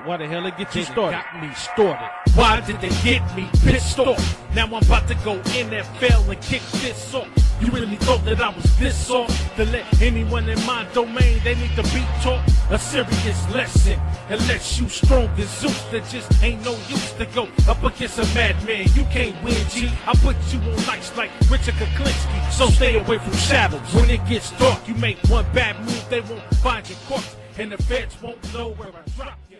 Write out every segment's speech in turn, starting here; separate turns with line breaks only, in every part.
Why the hell it get you started? Got me started. Why did they get me pissed off? Now I'm about to go NFL and kick this off. You really thought that I was this off? To let anyone in my domain, they need to be taught a serious lesson. Unless you strong as Zeus, there just ain't no use to go up against a madman. You can't win, G. I put you on ice like Richard Kuklinski, so stay away from shadows. When it gets dark, you make one bad move, they won't find your corpse, and the feds won't know where I drop you.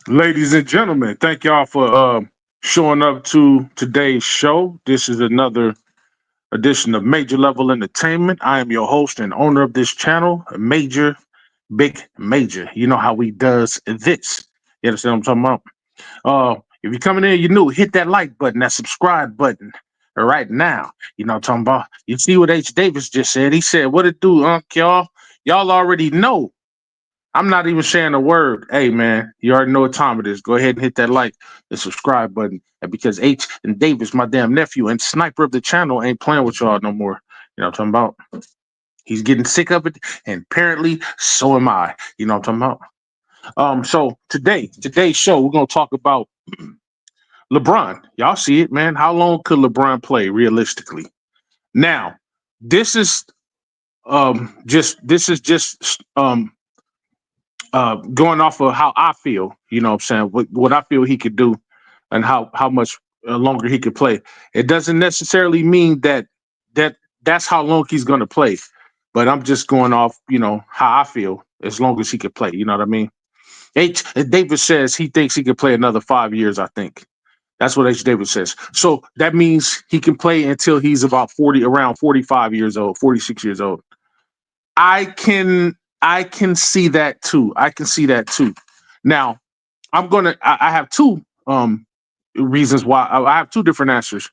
Ladies and gentlemen, thank y'all for showing up to today's show. This is another edition of Major Level Entertainment. I am your host and owner of this channel, Major Big Major. You know how we does this. You understand what I'm talking about? If you're coming in, you're new, hit that like button, that subscribe button right now. You know what I'm talking about? You see what H. Davis just said. He said, what it do, y'all? Y'all already know. I'm not even saying a word. Hey, man, you already know what time it is. Go ahead and hit that like and subscribe button. And because H and Davis, my damn nephew and sniper of the channel, ain't playing with y'all no more. You know what I'm talking about? He's getting sick of it, and apparently so am I. You know what I'm talking about? So today's show, we're gonna talk about LeBron. Y'all see it, man. How long could LeBron play realistically? Now, this is just going off of how I feel, you know what I'm saying, what I feel he could do and how much longer he could play. It doesn't necessarily mean that's how long he's going to play, but I'm just going off, you know, how I feel as long as he could play. You know what I mean? David says he thinks he could play another 5 years, I think. That's what H. David says. So that means he can play until he's about around 45 years old, 46 years old. I can see that too. I can see that too. Now, I have two reasons why. I have two different answers.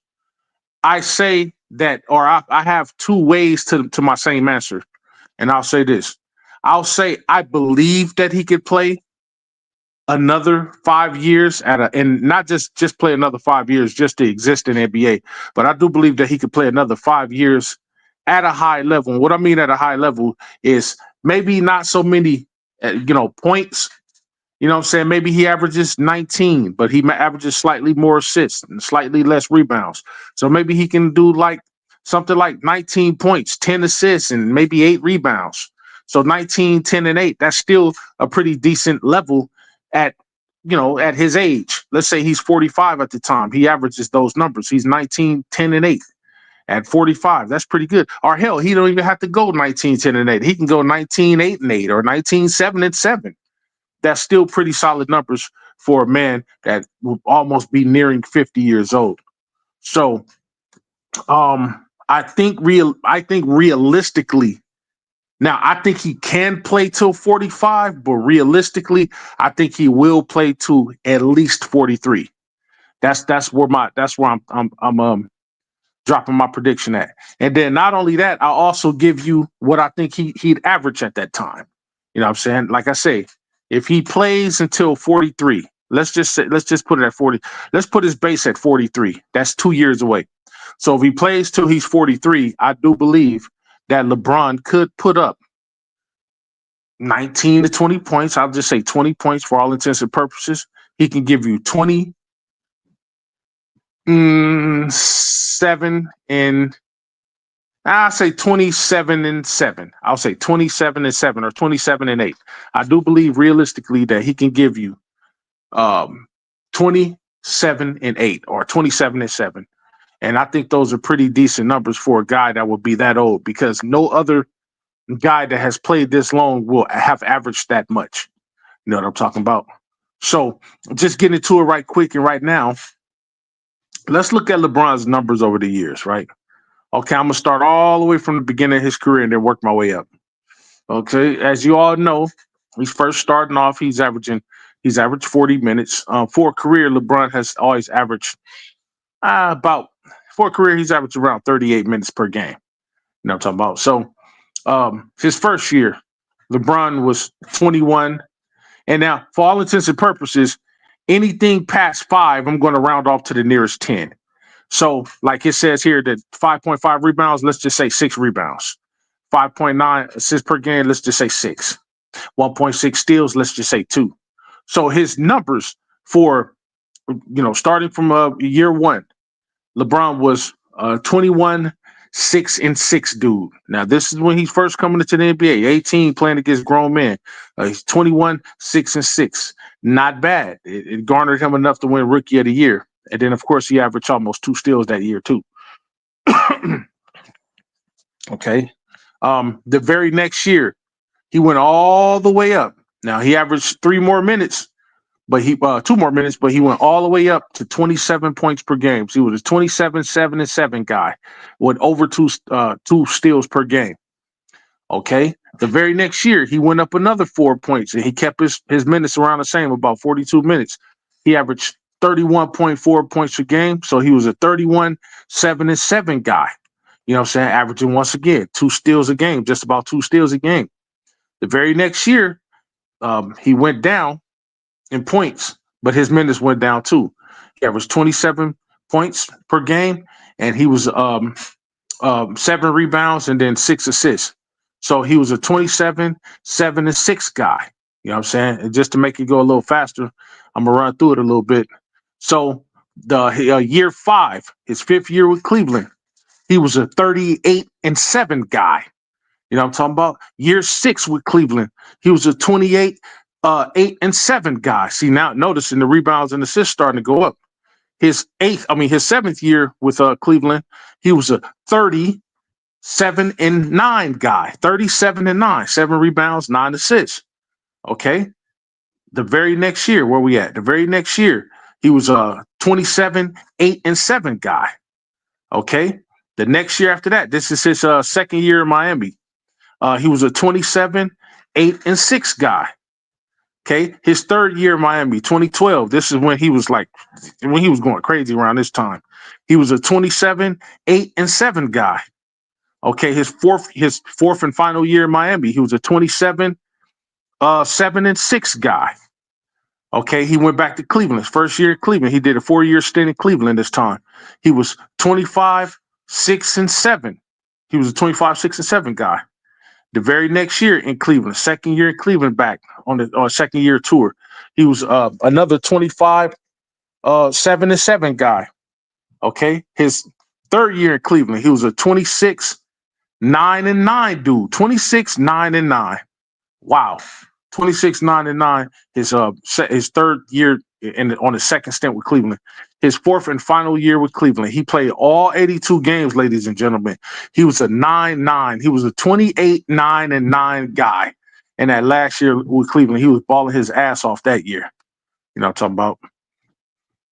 I say that, or I have two ways to my same answer. And I'll say this. I'll say I believe that he could play another 5 years and not just play another 5 years just to exist in NBA, but I do believe that he could play another 5 years at a high level. And what I mean at a high level is maybe not so many, points. You know what I'm saying? Maybe he averages 19, but he averages slightly more assists and slightly less rebounds. So maybe he can do like something like 19 points, 10 assists, and maybe 8 rebounds. So 19, 10, and 8, that's still a pretty decent level at his age. Let's say he's 45 at the time. He averages those numbers. He's 19, 10, and 8. At 45, that's pretty good. Or hell, he don't even have to go 19, 10, and 8. He can go 19, 8, and 8 or 19, 7, and 7. That's still pretty solid numbers for a man that will almost be nearing 50 years old. So I think realistically, now I think he can play till 45, but realistically, I think he will play to at least 43. That's where I'm dropping my prediction at. And then not only that, I'll also give you what I think he'd average at that time. You know what I'm saying? Like I say, if he plays until 43, let's just put it at 40. Let's put his base at 43. That's 2 years away. So if he plays till he's 43, I do believe that LeBron could put up 19 to 20 points. I'll just say 20 points for all intents and purposes. He can give you 27 and I'll say 27 and 7. I'll say 27 and 7 or 27 and 8. I do believe realistically that he can give you 27 and 8 or 27 and 7. And I think those are pretty decent numbers for a guy that would be that old, because no other guy that has played this long will have averaged that much. You know what I'm talking about? So just getting into it right quick and right now, let's look at LeBron's numbers over the years, right? Okay, I'm going to start all the way from the beginning of his career and then work my way up. Okay, as you all know, he's first starting off, he's averaged 40 minutes. For a career, LeBron has always averaged he's averaged around 38 minutes per game. You know what I'm talking about? So his first year, LeBron was 21. And now, for all intents and purposes, anything past 5, I'm going to round off to the nearest 10. So, like it says here, that 5.5 rebounds, let's just say 6 rebounds. 5.9 assists per game, let's just say 6. 1.6 steals, let's just say 2. So his numbers for, starting from year one, LeBron was 21, 6 and 6 dude. Now this is when he's first coming into the NBA, 18, playing against grown men. He's 21, 6 and 6. Not bad. It garnered him enough to win Rookie of the Year. And then of course he averaged almost 2 steals that year too. Okay. The very next year, he went all the way up. Now he averaged 3 more minutes, but he 2 more minutes, but he went all the way up to 27 points per game. So he was a 27, 7 and 7 guy with over 2 steals per game. Okay. The very next year, he went up another 4 points and he kept his minutes around the same, about 42 minutes. He averaged 31.4 points per game. So he was a 31, 7 and 7 guy. You know what I'm saying? Averaging once again 2 steals a game, just about 2 steals a game. The very next year, he went down in points, but his minutes went down too. He averaged 27 points per game, and he was 7 rebounds and then 6 assists. So he was a 27, 7 and 6 guy. You know what I'm saying? And just to make it go a little faster, I'm gonna run through it a little bit. So the year 5, his 5th year with Cleveland, he was a 38 and 7 guy. You know what I'm talking about? Year 6 with Cleveland, he was a 28, 8 and 7 guy. See, now noticing the rebounds and assists starting to go up. His 7th year with Cleveland, he was a 37 and 9 guy. 37 and 9, 7 rebounds, 9 assists. Okay. The very next year, where we at? The very next year, he was a 27, 8 and 7 guy. Okay. The next year after that, this is his 2nd year in Miami. He was a 27, 8 and 6 guy. Okay. His 3rd year in Miami, 2012. This is when he was going crazy around this time. He was a 27, 8 and 7 guy. Okay. His fourth and final year in Miami, he was a 27, 7 and 6 guy. Okay. He went back to Cleveland. His first year in Cleveland, he did a 4-year stint in Cleveland this time. He was 25, 6 and 7. He was a 25, 6 and 7 guy. The very next year in Cleveland, 2nd year in Cleveland, back on the 2nd year tour, he was another 25, 7 and 7 guy. Okay. His 3rd year in Cleveland, he was a 26, 9 and 9 dude. 26, 9 and 9. Wow. 26, 9 and 9. His 3rd year on his 2nd stint with Cleveland. His 4th and final year with Cleveland, he played all 82 games, ladies and gentlemen. He was a 9-9. He was a 28, 9 and 9 guy. And that last year with Cleveland, he was balling his ass off that year. You know what I'm talking about?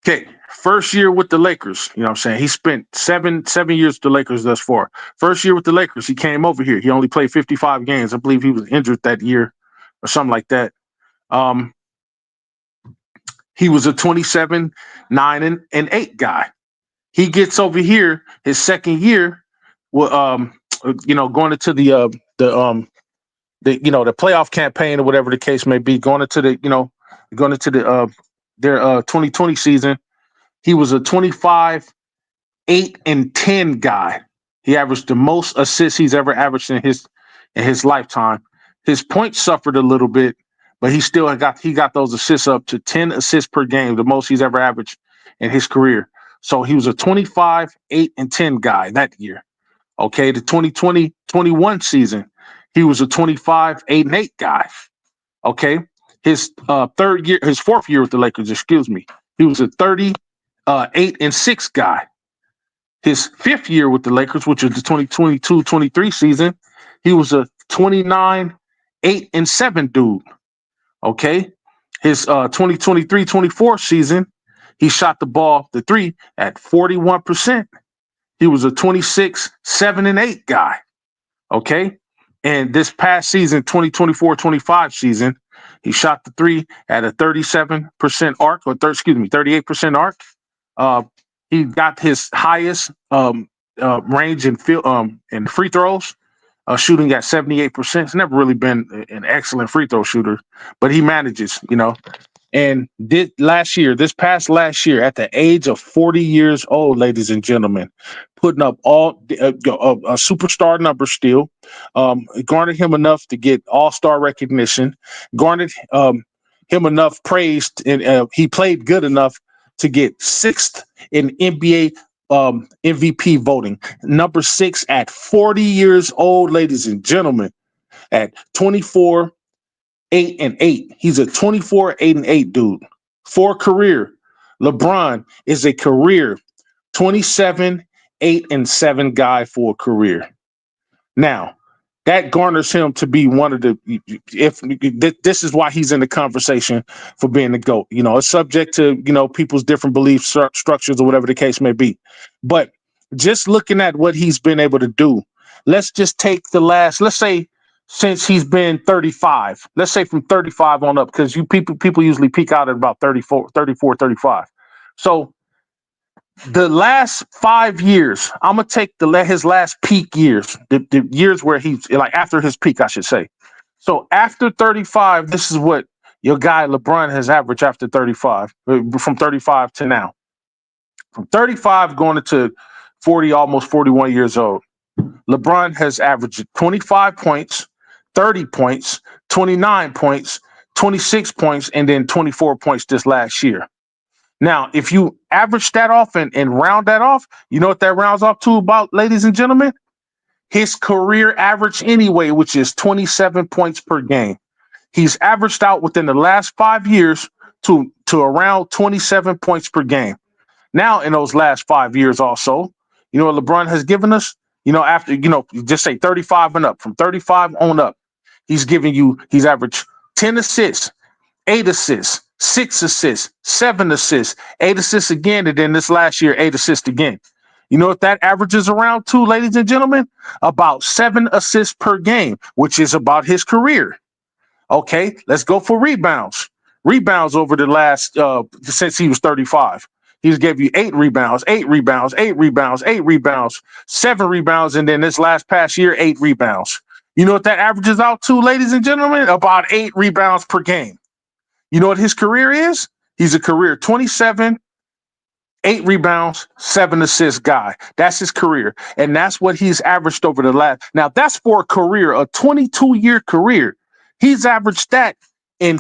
Okay, first year with the Lakers, you know what I'm saying? He spent seven years with the Lakers thus far. First year with the Lakers, he came over here. He only played 55 games. I believe he was injured that year or something like that. He was a 27, 9 and 8 guy. He gets over here his 2nd year, going into the playoff campaign or whatever the case may be, going into their 2020 season. He was a 25, 8 and 10 guy. He averaged the most assists he's ever averaged in his lifetime. His points suffered a little bit, but he still got those assists up to 10 assists per game, the most he's ever averaged in his career. So he was a 25, 8 and 10 guy that year. Okay, the 2020-21 season, he was a 25, 8 and 8 guy. Okay, his 4th year with the Lakers, he was a 30, 8 and 6 guy. His 5th year with the Lakers, which was the 2022-23 season, he was a 29, 8 and 7 dude. Okay. His 2023-24 season, he shot the 3 at 41%. He was a 26, 7 and 8 guy. Okay. And this past season, 2024-25 season, he shot the 3 at a 37% arc, 38% arc. He got his highest range in free throws, shooting at 78%. He's never really been an excellent free throw shooter, but he manages, And this past last year, at the age of 40 years old, ladies and gentlemen, putting up a superstar number still, garnered him enough to get all-star recognition, garnered him enough praise, and he played good enough to get sixth in NBA MVP voting. Number 6 at 40 years old, ladies and gentlemen, at 24, 8-8. He's a 24, 8-8 dude. For a career, LeBron is a career 27, 8-7 guy for a career. Now, that garners him to be one of the, if this is why he's in the conversation for being the GOAT. You know, it's subject to, people's different belief structures or whatever the case may be. But just looking at what he's been able to do, let's just take let's say, since he's been 35, let's say from 35 on up, because people usually peak out at about 34, 35. So the last 5 years, I'm gonna take his last peak years, the years where he's like after his peak, I should say. So after 35, this is what your guy LeBron has averaged after 35, from 35 to now. From 35 going into 40, almost 41 years old, LeBron has averaged 25 points, 30 points, 29 points, 26 points, and then 24 points this last year. Now, if you average that off and round that off, you know what that rounds off to about, ladies and gentlemen? His career average anyway, which is 27 points per game. He's averaged out within the last 5 years to around 27 points per game. Now, in those last 5 years also, you know what LeBron has given us? After, just say 35 and up, from 35 on up, he's averaged 10 assists, 8 assists, 6 assists, 7 assists, 8 assists again, and then this last year, 8 assists again. You know what that averages around to, ladies and gentlemen? About 7 assists per game, which is about his career. Okay, let's go for rebounds. Rebounds over the last, since he was 35. He's gave you 8 rebounds, 8 rebounds, 8 rebounds, 8 rebounds, 7 rebounds, and then this past year, 8 rebounds. You know what that averages out to, ladies and gentlemen? About 8 rebounds per game. You know what his career is? He's a career 27, 8 rebounds, 7 assists guy. That's his career. And that's what he's averaged over the last. Now, that's for a career, a 22-year career. He's averaged that in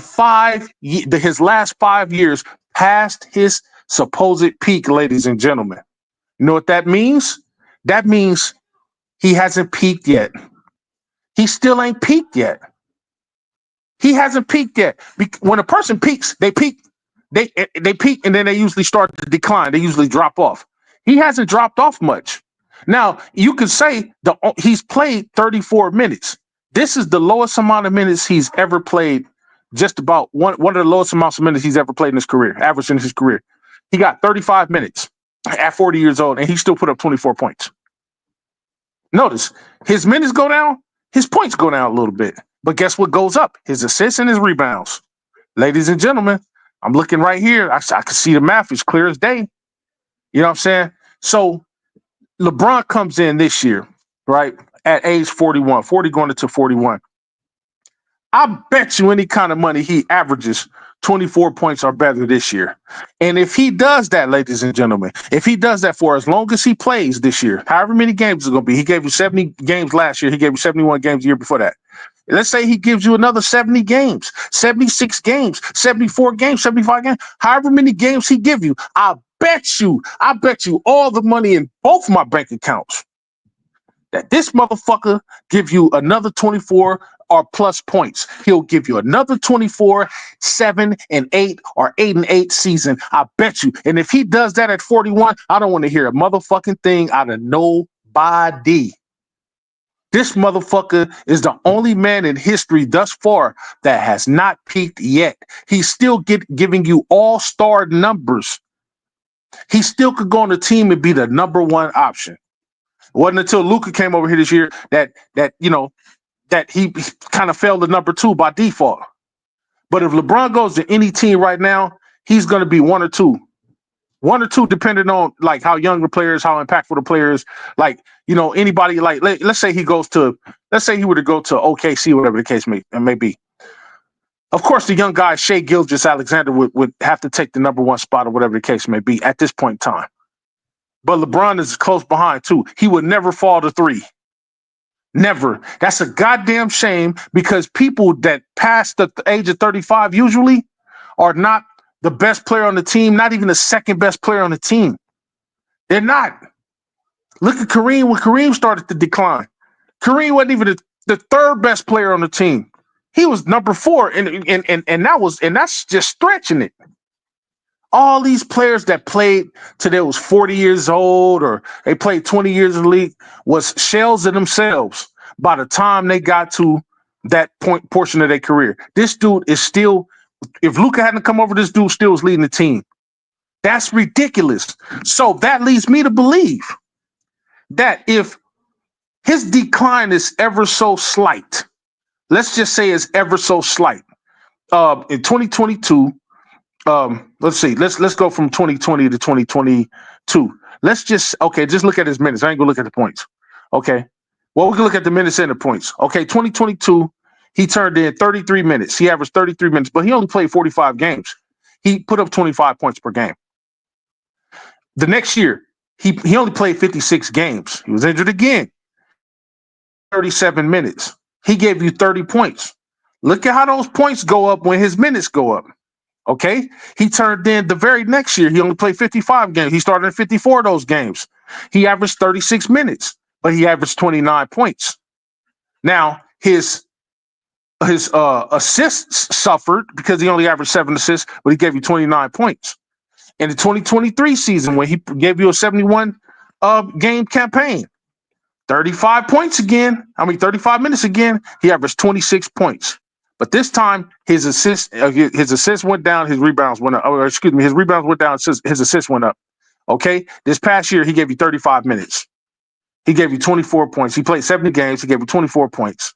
his last 5 years past his supposed peak, ladies and gentlemen. You know what that means? That means he hasn't peaked yet. He still ain't peaked yet. He hasn't peaked yet. When a person peaks, they peak. They peak and then they usually start to decline. They usually drop off. He hasn't dropped off much. Now, you could say he's played 34 minutes. This is the lowest amount of minutes he's ever played. Just about one of the lowest amounts of minutes he's ever played in his career, average in his career. He got 35 minutes at 40 years old, and he still put up 24 points. Notice, his minutes go down, his points go down a little bit. But guess what goes up? His assists and his rebounds. Ladies and gentlemen, I'm looking right here. I can see the math is clear as day. You know what I'm saying? So LeBron comes in this year, right, at age 41, 40 going into 41. I bet you any kind of money he averages 24 points or better this year. And if he does that, ladies and gentlemen, if he does that for as long as he plays this year, however many games it's going to be, he gave you 70 games last year. He gave you 71 games the year before that. Let's say he gives you another 70 games, 76 games, 74 games, 75 games, however many games he give you. I bet you all the money in both my bank accounts that this motherfucker give you another 24 or plus points. He'll give you another 24, 7 and 8 or 8 and 8 season. I bet you. And if he does that at 41, I don't want to hear a motherfucking thing out of nobody. This motherfucker is the only man in history thus far that has not peaked yet. He's still giving you all-star numbers. He still could go on the team and be the number one option. It wasn't until Luka came over here this year that he kind of fell to number 2 by default. But if LeBron goes to any team right now, he's going to be 1 or 2. 1 or 2, depending on like how young the players, how impactful the players, like, anybody, like, let's say he were to go to OKC, whatever the case may be. Of course, the young guy, Shea Gilgeous-Alexander, would have to take the number one spot or whatever the case may be at this point in time. But LeBron is close behind, too. He would never fall to 3. Never. That's a goddamn shame because people that pass the age of 35 usually are not the best player on the team, not even the second best player on the team. They're not. Look at Kareem when Kareem started to decline. Kareem wasn't even the third best player on the team. He was number 4, and that's just stretching it. All these players that played till they was 40 years old or they played 20 years in the league was shells of themselves by the time they got to that portion of their career. This dude is still, if Luka hadn't come over, this dude still was leading the team. That's ridiculous. So that leads me to believe that if his decline is ever so slight, let's just say it's ever so slight, in 2022, let's see. Let's go from 2020 to 2022. Just look at his minutes. I ain't gonna look at the points. Okay. Well, we can look at the minutes and the points. Okay, 2022, he turned in 33 minutes. He averaged 33 minutes, but he only played 45 games. He put up 25 points per game. The next year, he only played 56 games. He was injured again. 37 minutes. He gave you 30 points. Look at how those points go up when his minutes go up. Okay, he turned in the very next year. He only played 55 games. He started in 54 of those games. He averaged 36 minutes, but he averaged 29 points. Now, his assists suffered because he only averaged 7 assists, but he gave you 29 points. In the 2023 season, when he gave you a 71 game campaign, 35 minutes again, he averaged 26 points. But this time, his assists went down, his rebounds went up. His rebounds went down, his assists went up. Okay? This past year, he gave you 35 minutes. He gave you 24 points. He played 70 games. He gave you 24 points.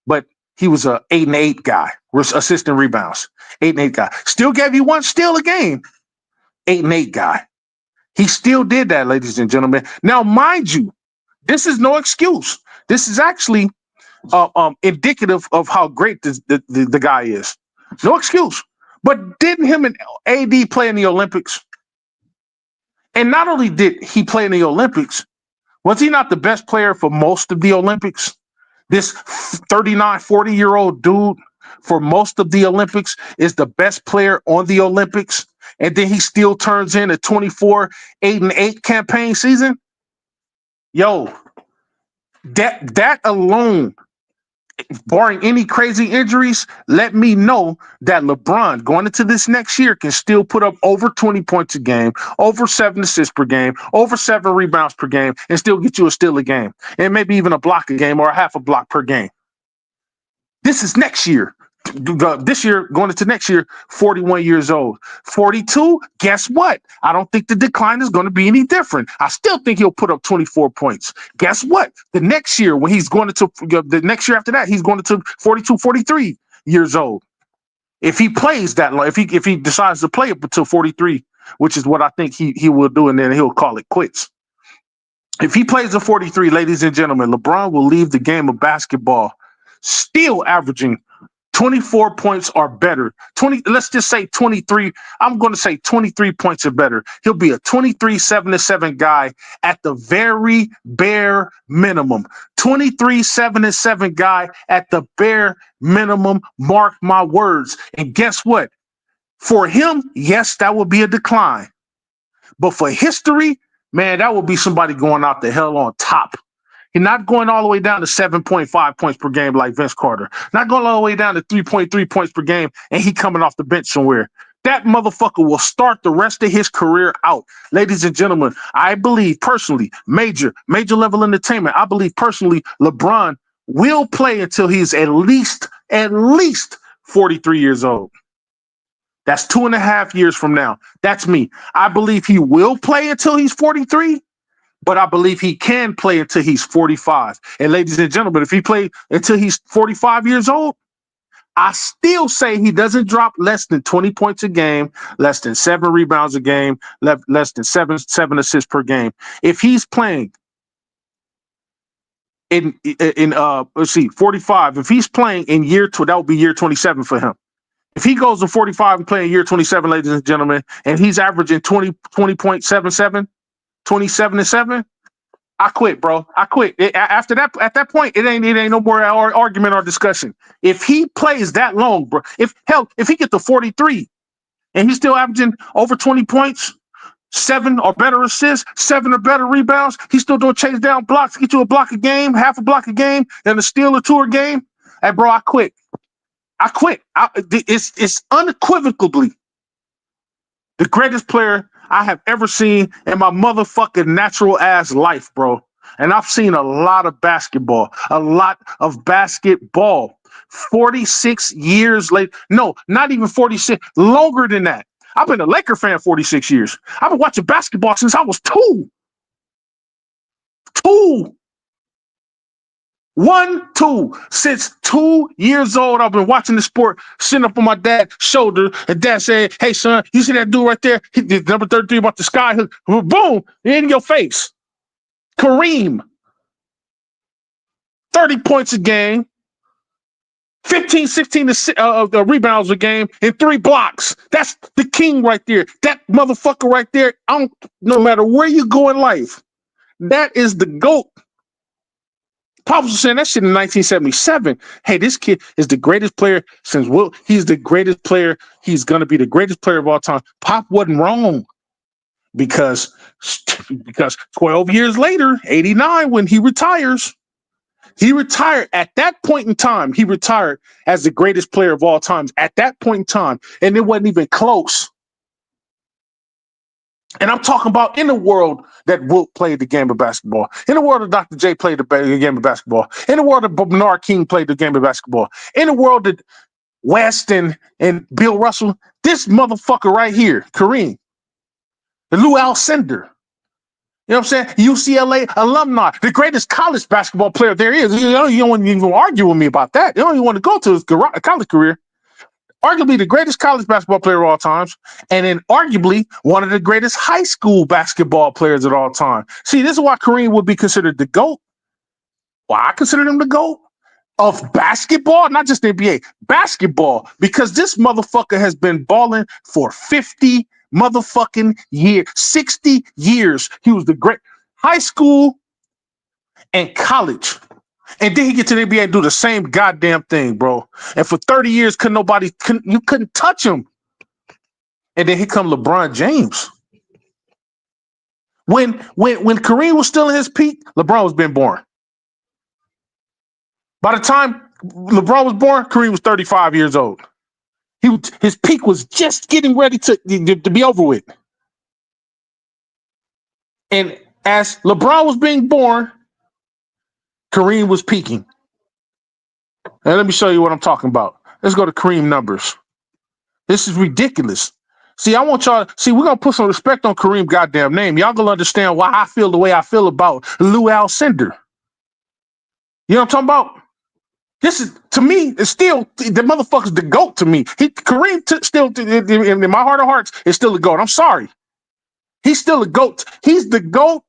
But he was a 8-8 guy, assisting rebounds. 8-8 guy. Still gave you one steal a game. 8-8 guy. He still did that, ladies and gentlemen. Now, mind you, this is no excuse. This is actually indicative of how great the guy is. No excuse. But didn't him and AD play in the Olympics? And not only did he play in the Olympics, was he not the best player for most of the Olympics? This 39, 40-year-old dude for most of the Olympics is the best player on the Olympics. And then he still turns in a 24, 8-8 campaign season. Yo, that alone, barring any crazy injuries, let me know that LeBron going into this next year can still put up over 20 points a game, over 7 assists per game, over 7 rebounds per game, and still get you a steal a game, and maybe even a block a game or a half a block per game. This is next year. This year, going into next year, 41 years old. 42, guess what? I don't think the decline is going to be any different. I still think he'll put up 24 points. Guess what? The next year, when he's going into the next year after that, he's going to 42, 43 years old. If he plays that long, if he decides to play up until 43, which is what I think he will do, and then he'll call it quits. If he plays to 43, ladies and gentlemen, LeBron will leave the game of basketball still averaging 24 points or better. Let's just say 23. I'm going to say 23 points or better. He'll be a 23, 7-7 guy at the very bare minimum. 23, 7-7 guy at the bare minimum. Mark my words. And guess what? For him, yes, that would be a decline. But for history, man, that would be somebody going out the hell on top. He's not going all the way down to 7.5 points per game like Vince Carter. Not going all the way down to 3.3 points per game, and he coming off the bench somewhere. That motherfucker will start the rest of his career out. Ladies and gentlemen, I believe personally, major level entertainment, I believe personally LeBron will play until he's at least 43 years old. That's 2.5 years from now. That's me. I believe he will play until he's 43. But I believe he can play until he's 45. And ladies and gentlemen, if he plays until he's 45 years old, I still say he doesn't drop less than 20 points a game, less than 7 rebounds a game, less than 7 assists per game. If he's playing in 45, if he's playing in year 2, that would be year 27 for him. If he goes to 45 and playing year 27, ladies and gentlemen, and he's averaging 20.77, 27 and 7, I quit, bro. I quit. After that, at that point, it ain't no more argument or discussion. If he plays that long, bro, if he get to 43 and he's still averaging over 20 points, 7 or better assists, 7 or better rebounds, he's still doing chase down blocks, get you a block a game, half a block a game, then a steal or two a game. Hey, bro, I quit. It's unequivocally the greatest player I have ever seen in my motherfucking natural ass life, bro. And I've seen a lot of basketball, 46 years later. No, not even 46, longer than that. I've been a Laker fan 46 years. I've been watching basketball since I was 2. 2. Since 2 years old, I've been watching the sport, sitting up on my dad's shoulder, and dad said, "Hey, son, you see that dude right there? He did number 33 about the sky. Boom, in your face. Kareem, 30 points a game, 15, 16 rebounds a game, and 3 blocks. That's the king right there. That motherfucker right there, no matter where you go in life, that is the GOAT. Pop was saying that shit in 1977. Hey, this kid is the greatest player since Will. He's the greatest player. He's going to be the greatest player of all time. Pop wasn't wrong because 12 years later, 89, when he retired at that point in time. He retired as the greatest player of all times at that point in time, and it wasn't even close. And I'm talking about in the world that Wilt played the game of basketball, in the world that Dr. J played the game of basketball, in the world that Bernard King played the game of basketball, in the world that West and Bill Russell, this motherfucker right here, Kareem, the Lou Alcindor, you know what I'm saying? UCLA alumni, the greatest college basketball player there is. You don't even argue with me about that. You don't even want to go to his college career. Arguably the greatest college basketball player of all times, and then arguably one of the greatest high school basketball players of all time. See, this is why Kareem would be considered the GOAT. Why I consider him the GOAT of basketball, not just the NBA, basketball, because this motherfucker has been balling for 50 motherfucking years, 60 years. He was the great high school and college. And then he get to the NBA and do the same goddamn thing, bro. And for 30 years, you couldn't touch him. And then here come LeBron James. When Kareem was still in his peak, LeBron was being born. By the time LeBron was born, Kareem was 35 years old. His peak was just getting ready to be over with. And as LeBron was being born, Kareem was peaking. And let me show you what I'm talking about. Let's go to Kareem numbers. This is ridiculous. See, I want y'all we're going to put some respect on Kareem goddamn name. Y'all going to understand why I feel the way I feel about Lou Alcindor. You know what I'm talking about? This is, to me, it's still, the motherfucker's the GOAT to me. Kareem still, in my heart of hearts, is still the GOAT. I'm sorry. He's still a GOAT. He's the GOAT.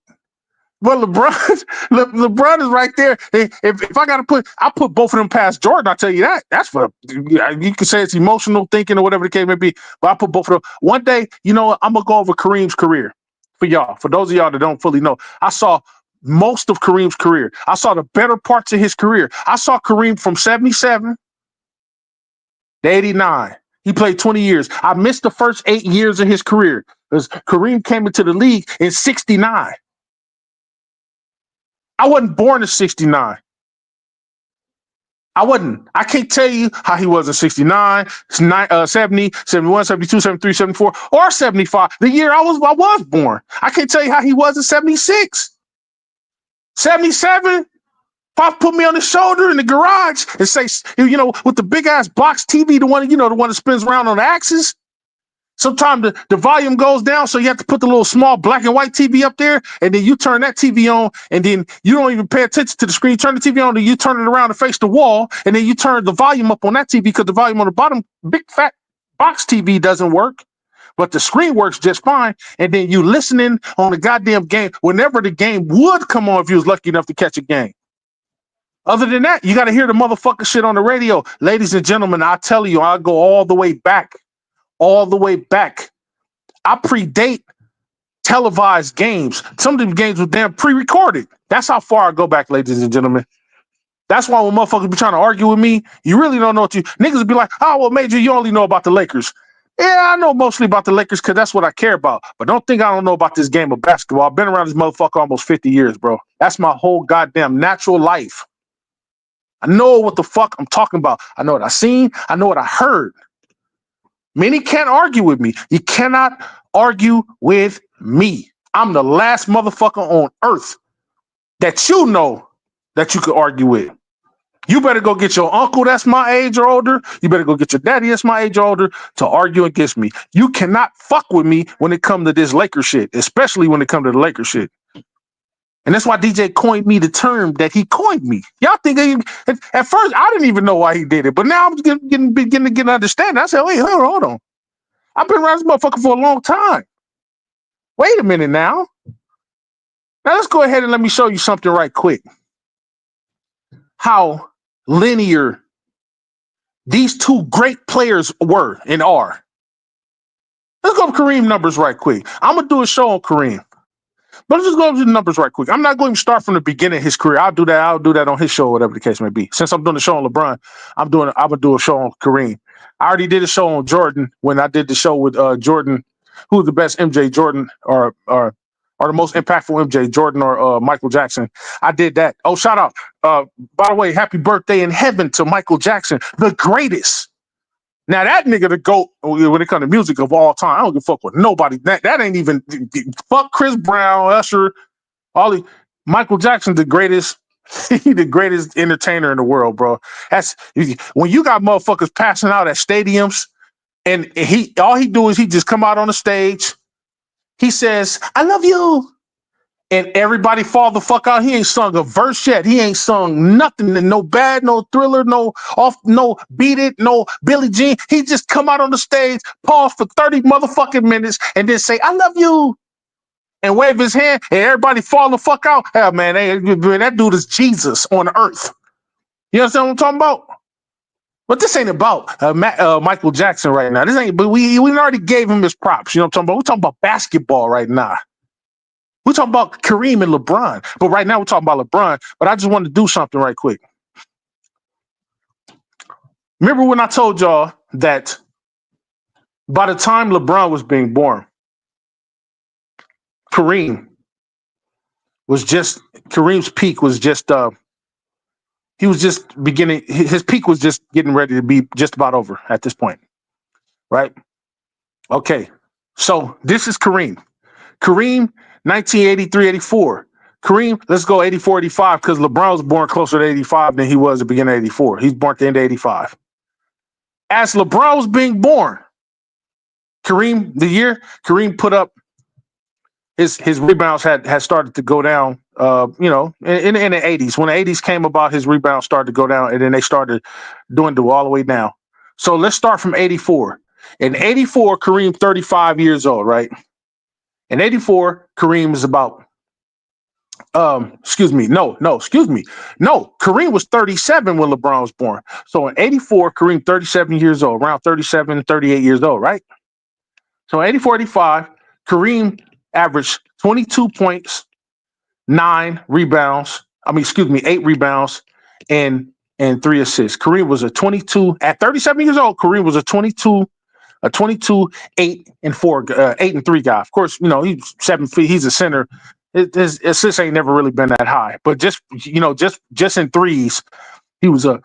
But LeBron is right there. If I got to I'll put both of them past Jordan. I'll tell you that. That's for, you can say it's emotional thinking or whatever the case may be, but I'll put both of them. One day, you know what? I'm going to go over Kareem's career for y'all. For those of y'all that don't fully know, I saw most of Kareem's career. I saw the better parts of his career. I saw Kareem from 77 to 89. He played 20 years. I missed the first 8 years of his career because Kareem came into the league in 69. I wasn't born in 69. I wasn't. I can't tell you how he was in 69, 70, 71, 72, 73, 74, or 75. The year I was born. I can't tell you how he was in 76. 77, Pop put me on the shoulder in the garage and say, you know, with the big ass box TV, the one that spins around on the axis. Sometimes the volume goes down, so you have to put the little small black and white TV up there, and then you turn that TV on, and then you don't even pay attention to the screen. You turn the TV on, and you turn it around and face the wall, and then you turn the volume up on that TV because the volume on the bottom, big fat box TV doesn't work, but the screen works just fine, and then you listening on the goddamn game whenever the game would come on if you was lucky enough to catch a game. Other than that, you got to hear the motherfucker shit on the radio. Ladies and gentlemen, I tell you, I'll go all the way back. All the way back. I predate televised games. Some of these games were damn pre-recorded. That's how far I go back, ladies and gentlemen. That's why when motherfuckers be trying to argue with me, you really don't know what you... Niggas be like, oh, well, Major, you only know about the Lakers. Yeah, I know mostly about the Lakers because that's what I care about. But don't think I don't know about this game of basketball. I've been around this motherfucker almost 50 years, bro. That's my whole goddamn natural life. I know what the fuck I'm talking about. I know what I seen. I know what I heard. Many can't argue with me. You cannot argue with me. I'm the last motherfucker on earth that you know that you could argue with. You better go get your uncle that's my age or older. You better go get your daddy that's my age or older to argue against me. You cannot fuck with me when it comes to this Laker shit, especially when it comes to the Laker shit. And that's why DJ coined me the term that he coined me. Y'all think at first I didn't even know why he did it, but now I'm beginning to get an understanding. I said, wait, hold on. I've been around this motherfucker for a long time. Wait a minute now. Now let's go ahead and let me show you something right quick. How linear these two great players were and are. Let's go to Kareem numbers right quick. I'm going to do a show on Kareem. But let's just go over the numbers right quick. I'm not going to start from the beginning of his career. I'll do that on his show, whatever the case may be. Since I'm doing the show on LeBron, I'm going to do a show on Kareem. I already did a show on Jordan when I did the show with Jordan, who's the best MJ, Jordan or the most impactful MJ, Jordan or Michael Jackson. I did that. Oh, shout out. By the way, happy birthday in heaven to Michael Jackson, the greatest. Now, that nigga the GOAT when it comes to music of all time. I don't give a fuck with nobody. That ain't even... Fuck Chris Brown, Usher, Michael Jackson, the greatest... He the greatest entertainer in the world, bro. That's when you got motherfuckers passing out at stadiums and all he do is he just come out on the stage. He says, I love you. And everybody fall the fuck out. He ain't sung a verse yet. He ain't sung nothing. No Bad, no Thriller, no Beat It, no Billie Jean. He just come out on the stage, pause for 30 motherfucking minutes, and then say, I love you. And wave his hand, and everybody fall the fuck out. Hell, man, that dude is Jesus on earth. You understand what I'm talking about? But this ain't about Michael Jackson right now. This ain't. But we already gave him his props. You know what I'm talking about? We're talking about basketball right now. We're talking about Kareem and LeBron. But right now we're talking about LeBron. But I just wanted to do something right quick. Remember when I told y'all that by the time LeBron was being born, Kareem's peak was just he was just beginning. His peak was just getting ready to be just about over at this point, right? Okay, so this is Kareem. Kareem, 1983-84. Kareem, let's go 84-85 because LeBron was born closer to 85 than he was at the beginning of 84. He's born at the end of 85. As LeBron was being born, Kareem put up his rebounds had started to go down, in the 80s. When the 80s came about, his rebounds started to go down, and then they started dwindle all the way down. So let's start from 84. In 84, Kareem, 35 years old, right? In 84, Kareem is about, Kareem was 37 when LeBron was born. So in 84, Kareem, 37 years old, around 37, 38 years old, right? So 84-85, Kareem averaged 22 points, 8 rebounds, and 3 assists. Kareem was a 22 at 37 years old. Kareem was a 22, 8 and 3 guy. Of course, he's 7 feet. He's a center. His assists ain't never really been that high, but just in threes, he was a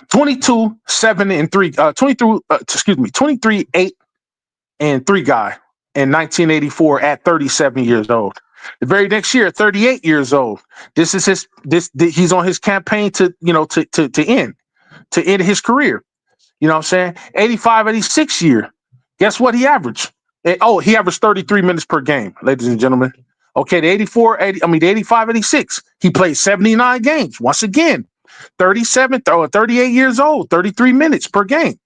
22, 7 and 3, 23, 8 and 3 guy in 1984 at 37 years old. The very next year, 38 years old. This is he's on his campaign to end his career. You know what I'm saying? 85, 86 year. Guess what he averaged? He averaged 33 minutes per game, ladies and gentlemen. Okay, the 85, 86. He played 79 games. Once again, 38 years old, 33 minutes per game.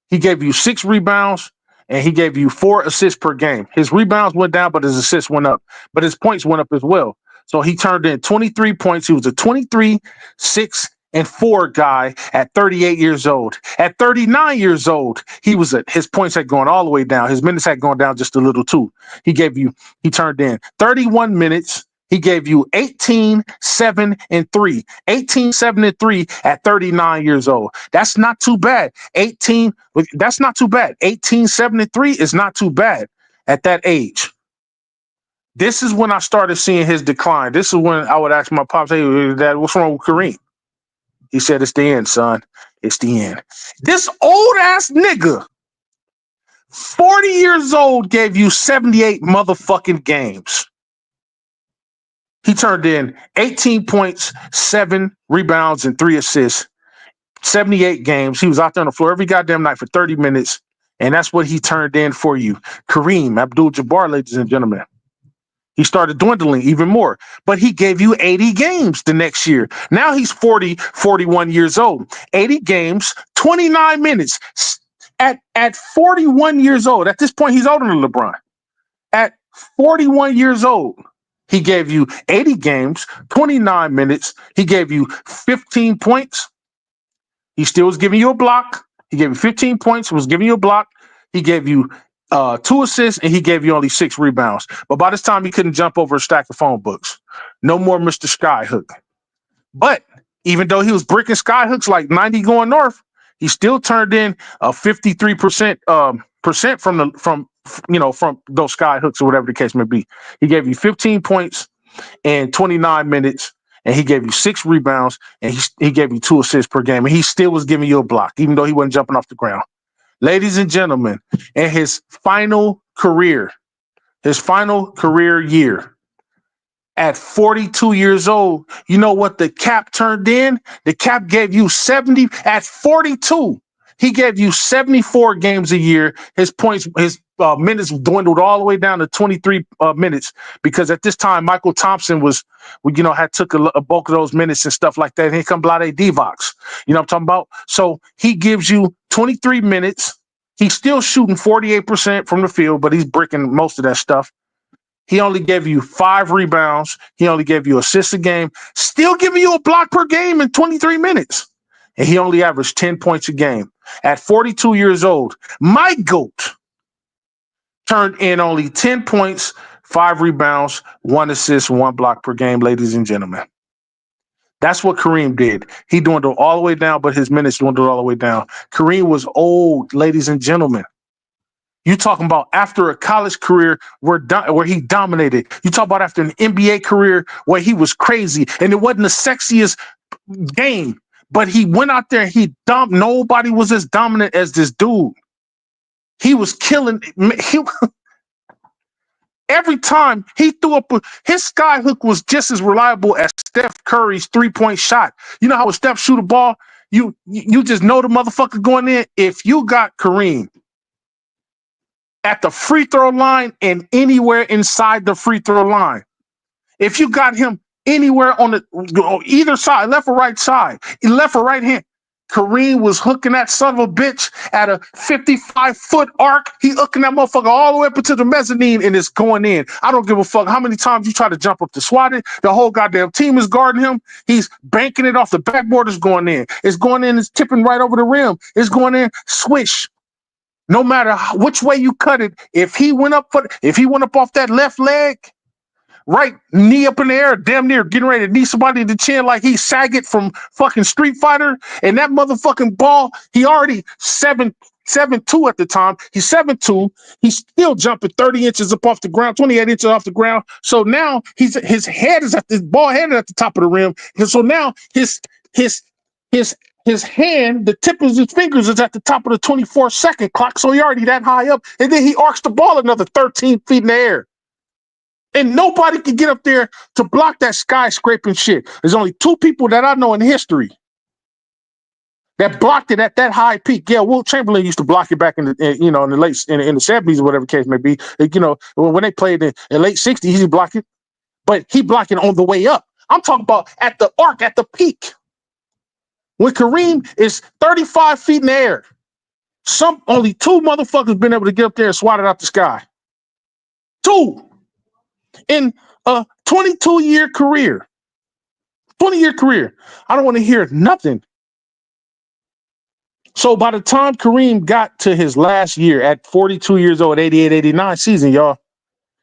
He gave you 6 rebounds, and he gave you 4 assists per game. His rebounds went down, but his assists went up. But his points went up as well. So he turned in 23 points. He was a 23, 6, and 4 guy at 38 years old. At 39 years old, his points had gone all the way down. His minutes had gone down just a little too. He turned in 31 minutes. He gave you 18, 7, and 3. 18, 7, and 3 at 39 years old. That's not too bad. That's not too bad. 18, 7, and 3 is not too bad at that age. This is when I started seeing his decline. This is when I would ask my pops, hey, Dad, what's wrong with Kareem? He said, it's the end, son. It's the end. This old-ass nigga, 40 years old, gave you 78 motherfucking games. He turned in 18 points, 7 rebounds, and 3 assists. 78 games. He was out there on the floor every goddamn night for 30 minutes, and that's what he turned in for you. Kareem Abdul-Jabbar, ladies and gentlemen. He started dwindling even more, but he gave you 80 games the next year. Now he's 40, 41 years old. 80 games, 29 minutes. At 41 years old, at this point, he's older than LeBron. At 41 years old, he gave you 80 games, 29 minutes. He gave you 15 points. He still was giving you a block. He gave you 15 points, was giving you a block. He gave you 2 assists, and he gave you only 6 rebounds. But by this time, he couldn't jump over a stack of phone books. No more Mr. Skyhook. But even though he was bricking skyhooks like 90 going north, he still turned in a 53% from those skyhooks or whatever the case may be. He gave you 15 points in 29 minutes, and he gave you 6 rebounds, and he gave you 2 assists per game, and he still was giving you a block, even though he wasn't jumping off the ground. Ladies and gentlemen, in his final career year, at 42 years old, you know what the cap turned in? The cap gave you 70 at 42. He gave you 74 games a year. His minutes dwindled all the way down to 23 minutes because at this time, Michael Thompson had took a bulk of those minutes and stuff like that. And here come Vlade Divac. You know what I'm talking about? So he gives you 23 minutes. He's still shooting 48% from the field, but he's bricking most of that stuff. He only gave you 5 rebounds. He only gave you assists a game, still giving you a block per game in 23 minutes. And he only averaged 10 points a game. At 42 years old, my GOAT turned in only 10 points, 5 rebounds, 1 assist, 1 block per game, ladies and gentlemen. That's what Kareem did. He dwindled all the way down, but his minutes dwindled all the way down. Kareem was old, ladies and gentlemen. You talking about after a college career where he dominated. You talk about after an NBA career where he was crazy and it wasn't the sexiest game, but he went out there and nobody was as dominant as this dude. He was killing. Every time he threw up, his skyhook was just as reliable as Steph Curry's 3-point shot. You know how when Steph shoot a ball, you just know the motherfucker going in. If you got Kareem at the free throw line and anywhere inside the free throw line, if you got him anywhere on either side, left or right side, left or right hand, Kareem was hooking that son of a bitch at a 55-foot arc. He hooking that motherfucker all the way up into the mezzanine and it's going in. I don't give a fuck how many times you try to jump up to swat it. The whole goddamn team is guarding him. He's banking it off the backboard. It's going in. It's going in. It's tipping right over the rim. It's going in. Swish. No matter which way you cut it, if he went up off that left leg, right knee up in the air, damn near getting ready to knee somebody in the chin like he's Saget from fucking Street Fighter, and that motherfucking ball, he already 7'2" at the time. He's 7'2". He's still jumping 30 inches up off the ground, 28 inches off the ground. So now his ball head is at the top of the rim. And so now his hand, the tip of his fingers is at the top of the 24-second clock. So he already that high up. And then he arcs the ball another 13 feet in the air. And nobody can get up there to block that skyscraping shit. There's only 2 people that I know in history that blocked it at that high peak. Yeah, Wilt Chamberlain used to block it back in the late in the 70s or whatever the case may be. When they played in the late 60s, he blocked it, but he blocked it on the way up. I'm talking about at the arc, at the peak. When Kareem is 35 feet in the air, only 2 motherfuckers been able to get up there and swat it out the sky. 2. In A 22-year career. 20-year career. I don't want to hear nothing. So by the time Kareem got to his last year at 42 years old, 88-89 season, y'all,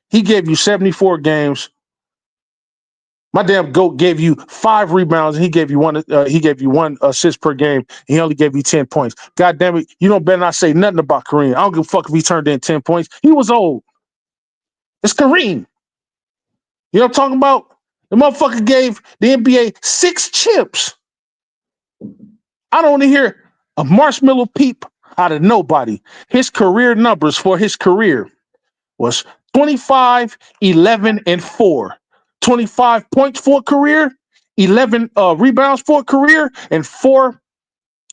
he gave you 74 games. My damn GOAT gave you 5 rebounds and he gave you one assist per game. He only gave you 10 points. God damn it. You don't better not say nothing about Kareem. I don't give a fuck if he turned in 10 points. He was old. It's Kareem. You know what I'm talking about? The motherfucker gave the NBA 6 chips. I don't want to hear a marshmallow peep out of nobody. His career numbers for his career was 25, 11, and 4. 25 points for a career, 11 rebounds for a career, and 4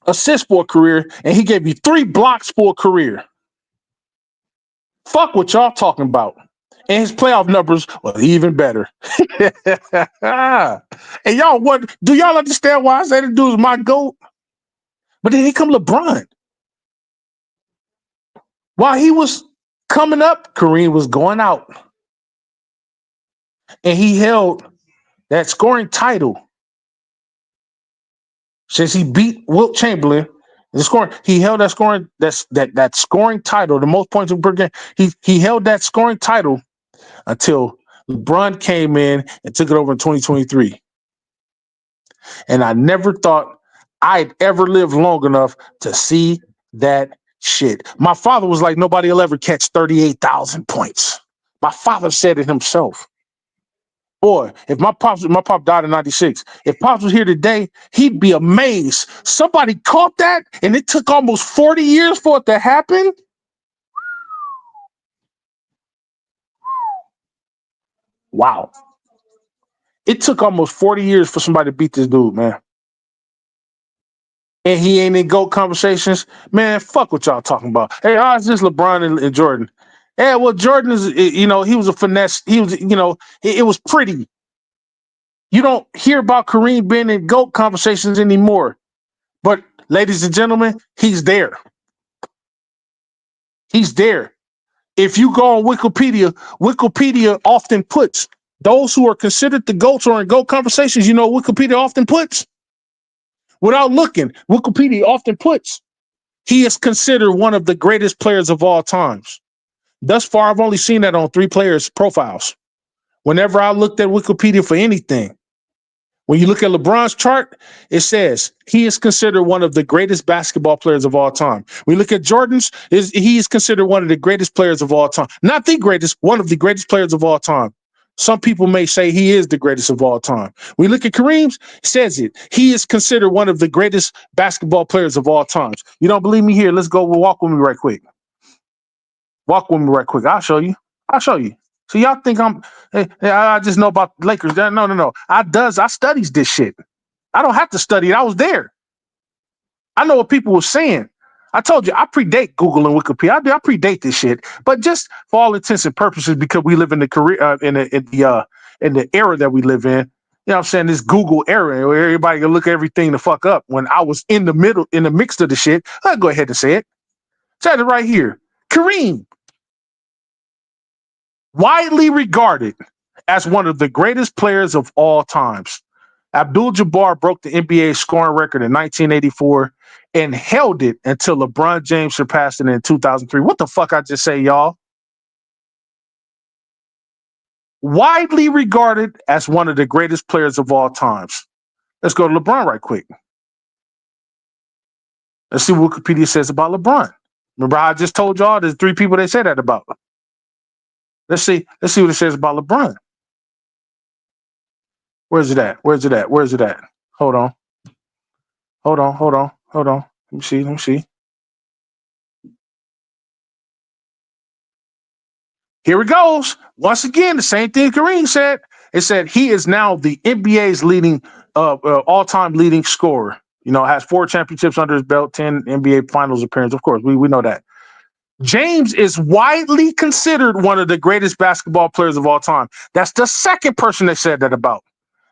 assists for a career. And he gave you 3 blocks for a career. Fuck what y'all talking about. And his playoff numbers were even better. And y'all, do y'all understand why I say the dude is my GOAT? But then here come LeBron. While he was coming up, Kareem was going out. And he held that scoring title since he beat Wilt Chamberlain. He held that scoring title, the most points per game. He held that scoring title until LeBron came in and took it over in 2023. And I never thought I'd ever live long enough to see that shit. My father was like, nobody will ever catch 38,000 points. My father said it himself. Boy, if my pop died in 96, if Pops was here today, he'd be amazed. Somebody caught that and it took almost 40 years for it to happen. Wow. It took almost 40 years for somebody to beat this dude, man. And he ain't in GOAT conversations. Man, fuck what y'all talking about. Hey, it's just LeBron and Jordan. Yeah, well, Jordan is, he was a finesse. He was, it was pretty. You don't hear about Kareem being in GOAT conversations anymore. But, ladies and gentlemen, he's there. He's there. If you go on Wikipedia often puts those who are considered the GOATs or in GOAT conversations, Wikipedia often puts, without looking, Wikipedia often puts, he is considered one of the greatest players of all times. Thus far, I've only seen that on 3 players' profiles. Whenever I looked at Wikipedia for anything, when you look at LeBron's chart, it says he is considered one of the greatest basketball players of all time. We look at Jordan's, he is considered one of the greatest players of all time. Not the greatest, one of the greatest players of all time. Some people may say he is the greatest of all time. We look at Kareem's, says it. He is considered one of the greatest basketball players of all times. You don't believe me? Here, let's go. Walk with me right quick. Walk with me right quick. I'll show you. So y'all think I just know about Lakers. No. I studies this shit. I don't have to study it. I was there. I know what people were saying. I told you, I predate Google and Wikipedia. I predate this shit. But just for all intents and purposes, because we live in the in the era that we live in, you know what I'm saying, this Google era where everybody can look everything the fuck up. When I was in the mix of the shit, I'll go ahead and say it. Said it right here. Kareem, widely regarded as one of the greatest players of all times. Abdul-Jabbar broke the NBA scoring record in 1984 and held it until LeBron James surpassed it in 2003. What the fuck I just say, y'all? Widely regarded as one of the greatest players of all times. Let's go to LeBron right quick. Let's see what Wikipedia says about LeBron. Remember how I just told y'all there's 3 people they say that about. Let's see what it says about LeBron. Where's it at? Hold on. Let me see. Here it goes. Once again, the same thing Kareem said. It said he is now the NBA's leading, all-time leading scorer. Has 4 championships under his belt, 10 NBA Finals appearances. Of course, we know that. James is widely considered one of the greatest basketball players of all time. That's the second person they said that about.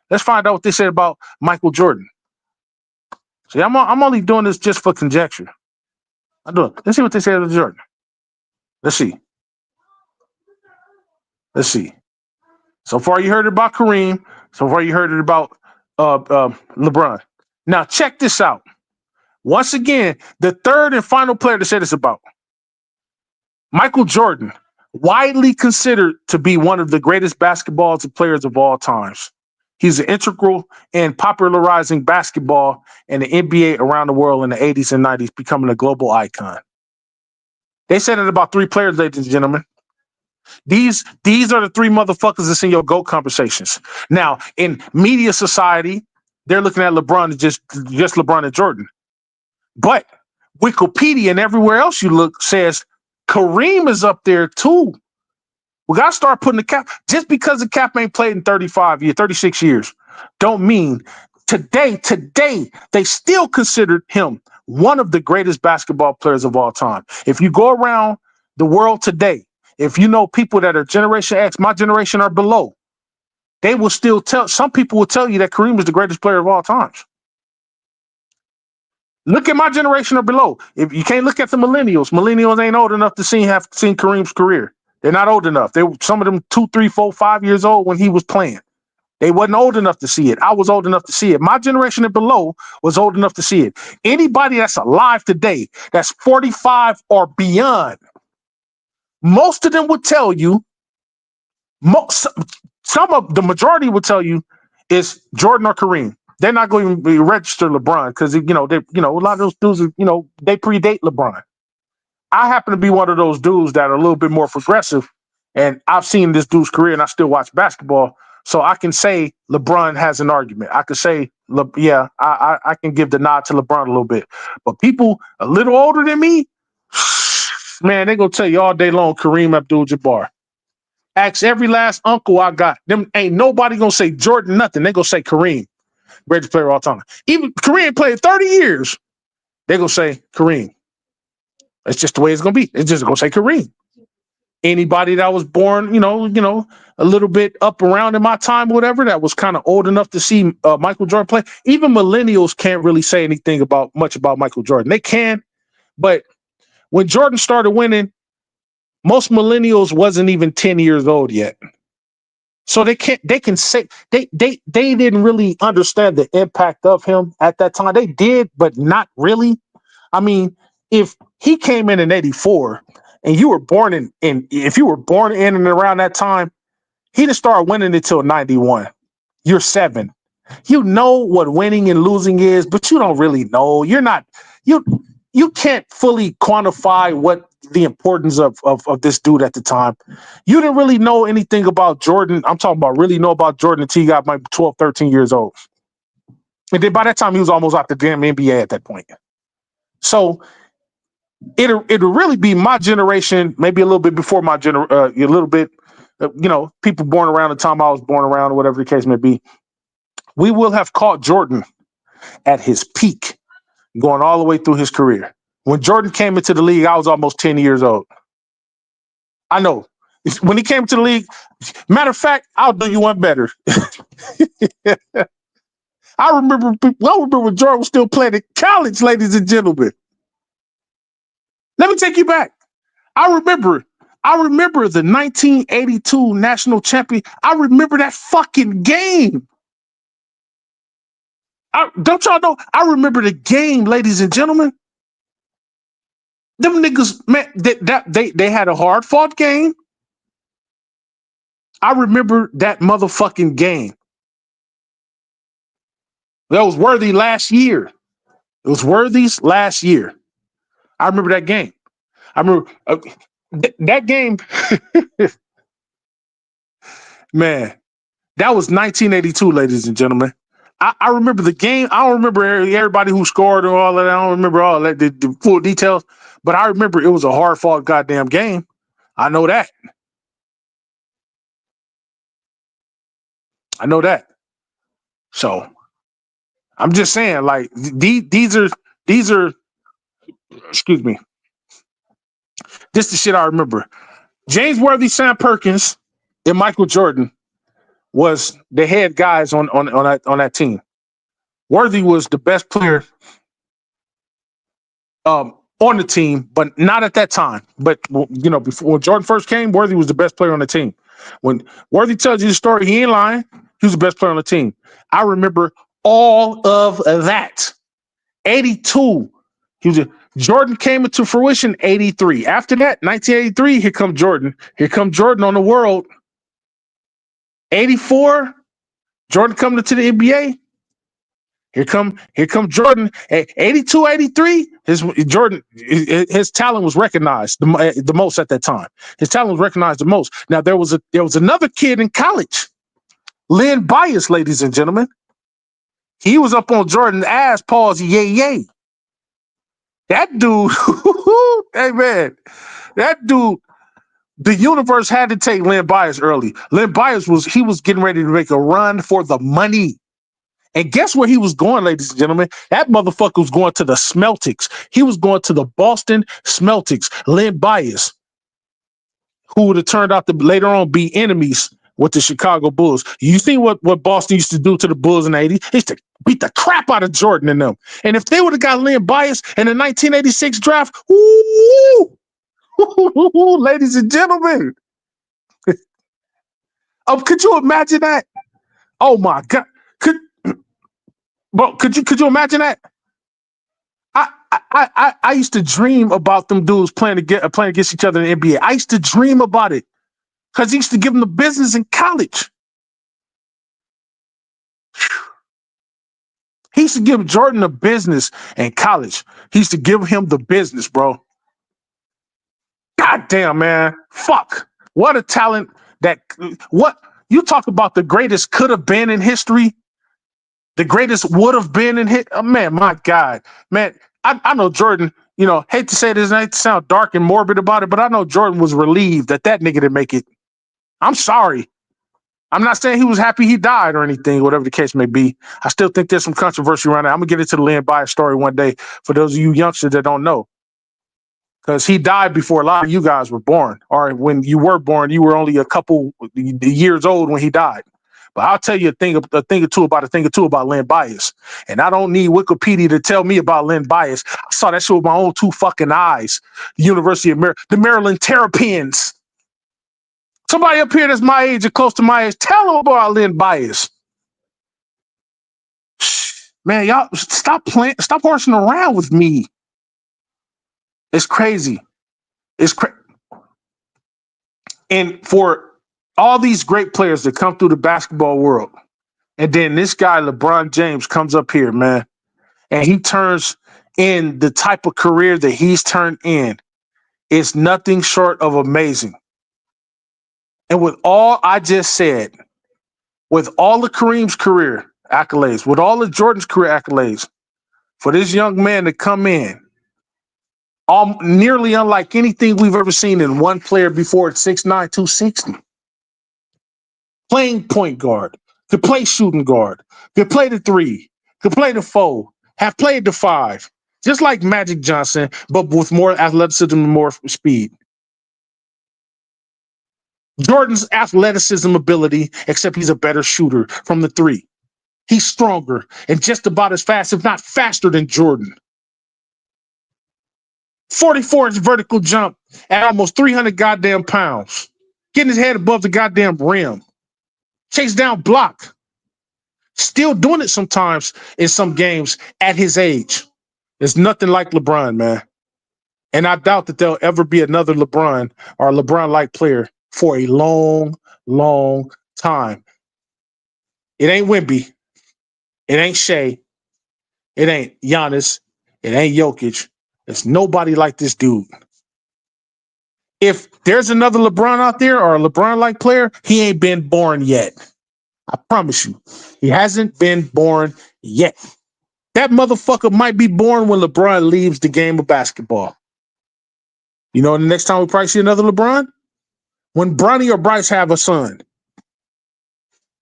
Let's find out what they said about Michael Jordan. See, I'm only doing this just for conjecture. Let's see what they said about Jordan. Let's see. So far, you heard it about Kareem. So far, you heard it about LeBron. Now, check this out. Once again, the third and final player to say this about Michael Jordan, widely considered to be one of the greatest basketball players of all times. He's an integral in popularizing basketball and the NBA around the world in the 80s and 90s, becoming a global icon. They said it about three players, ladies and gentlemen. These are the three motherfuckers that's in your GOAT conversations. Now, in media society, they're looking at LeBron as just LeBron and Jordan. But Wikipedia and everywhere else you look says Kareem is up there too. We got to start putting the cap. Just because the cap ain't played in 36 years, don't mean today, they still considered him one of the greatest basketball players of all time. If you go around the world today, if you know people that are Generation X, my generation or below, they will still some people will tell you that Kareem is the greatest player of all times. Look at my generation or below. If you can't look at the millennials ain't old enough to have seen Kareem's career. They're not old enough. Some of them 2, 3, 4, 5 years old when he was playing. They wasn't old enough to see it. I was old enough to see it. My generation and below was old enough to see it. Anybody that's alive today, that's 45 or beyond, most of them would tell you, the majority would tell you is Jordan or Kareem. They're not going to register LeBron because a lot of those dudes they predate LeBron. I happen to be one of those dudes that are a little bit more progressive, and I've seen this dude's career, and I still watch basketball, so I can say LeBron has an argument. I could say, I can give the nod to LeBron a little bit, but people a little older than me, man, they gonna tell you all day long Kareem Abdul-Jabbar. Ask every last uncle I got. Them ain't nobody gonna say Jordan nothing. They gonna say Kareem, greatest player of all time. Even Kareem played 30 years. They gonna say Kareem. It's just the way it's gonna be. It's just gonna say Kareem. Anybody that was born, a little bit up around in my time, whatever, that was kind of old enough to see Michael Jordan play. Even millennials can't really say anything much about Michael Jordan. They can, but when Jordan started winning, most millennials wasn't even 10 years old yet. So they can say they didn't really understand the impact of him at that time. They did, but not really. I mean, if he came in 84 and you were born if you were born in and around that time, he didn't start winning until 91. You're 7. You know what winning and losing is, but you don't really know. You can't fully quantify what the importance of this dude at the time. You didn't really know anything about Jordan. I'm talking about really know about Jordan until he got maybe 12, 13 years old. And then by that time, he was almost out the damn NBA at that point. So it'll really be my generation, maybe a little bit before my generation, a little bit, people born around the time I was born around, or whatever the case may be. We will have caught Jordan at his peak, going all the way through his career. When Jordan came into the league, I was almost 10 years old. I know. When he came to the league, matter of fact, I'll do you one better. I remember when Jordan was still playing at college, ladies and gentlemen. Let me take you back. I remember the 1982 national champion. I remember that fucking game. Don't y'all know? I remember the game, ladies and gentlemen. Them niggas, man, they had a hard fought game. I remember that motherfucking game. That was Worthy last year. It was Worthy's last year. I remember that game. I remember that game. Man, that was 1982, ladies and gentlemen. I remember the game. I don't remember everybody who scored and all that. I don't remember all that, the full details. But I remember it was a hard-fought goddamn game. I know that. So I'm just saying, like, these are excuse me. This is the shit I remember. James Worthy, Sam Perkins, and Michael Jordan was the head guys on that team. Worthy was the best player on on the team, but not at that time. But before when Jordan first came, Worthy was the best player on the team. When Worthy tells you the story, he ain't lying. He was the best player on the team. I remember all of that. 82. Jordan came into fruition 83. After that, 1983, here comes Jordan. Here comes Jordan on the world. 84, Jordan coming to the NBA. Here come Jordan. 82, 83, his talent was recognized the most at that time. His talent was recognized the most. Now there was another kid in college, Len Bias, ladies and gentlemen. He was up on Jordan's ass, pause, yay. That dude, hey man, that dude, the universe had to take Len Bias early. Len Bias was getting ready to make a run for the money. And guess where he was going, ladies and gentlemen? That motherfucker was going to the Celtics. He was going to the Boston Celtics. Len Bias, who would have turned out to later on be enemies with the Chicago Bulls. You see what Boston used to do to the Bulls in the 80s? They used to beat the crap out of Jordan and them. And if they would have got Len Bias in the 1986 draft, ladies and gentlemen, could you imagine that? Oh my God. Could you imagine that? I used to dream about them dudes playing against each other in the NBA. I used to dream about it because he used to give them the business in college. He used to give Jordan the business in college. He used to give him the business, bro. God damn, man. Fuck. What a talent what you talk about the greatest could have been in history. The greatest would have been in hit. Oh, man, my God. Man, I know Jordan, hate to say this, and I hate to sound dark and morbid about it, but I know Jordan was relieved that nigga didn't make it. I'm sorry. I'm not saying he was happy he died or anything, whatever the case may be. I still think there's some controversy around that. I'm going to get into the Len Bias story one day for those of you youngsters that don't know. Because he died before a lot of you guys were born. Or when you were born, you were only a couple years old when he died. But I'll tell you a thing or two about Len Bias. And I don't need Wikipedia to tell me about Len Bias. I saw that shit with my own two fucking eyes. The University of the Maryland Terrapins. Somebody up here that's my age or close to my age, tell them about Len Bias. Man, y'all stop horsing around with me. It's crazy. And for all these great players that come through the basketball world, and then this guy, LeBron James, comes up here, man, and he turns in the type of career that he's turned in. It's nothing short of amazing. And with all I just said, with all of Kareem's career accolades, with all of Jordan's career accolades, for this young man to come in, nearly unlike anything we've ever seen in one player before at 6'9", 260. Playing point guard, could play shooting guard, could play the 3, could play the 4, have played the 5, just like Magic Johnson, but with more athleticism and more speed. Jordan's athleticism ability, except he's a better shooter from the 3. He's stronger and just about as fast, if not faster than Jordan. 44-inch vertical jump at almost 300 goddamn pounds. Getting his head above the goddamn rim. Chase down block. Still doing it sometimes in some games at his age. There's nothing like LeBron, man. And I doubt that there'll ever be another LeBron or a LeBron-like player for a long, long time. It ain't Wemby. It ain't Shea. It ain't Giannis. It ain't Jokic. There's nobody like this dude. If there's another LeBron out there or a LeBron-like player, he ain't been born yet. I promise you. He hasn't been born yet. That motherfucker might be born when LeBron leaves the game of basketball. You know, the next time we probably see another LeBron? When Bronny or Bryce have a son.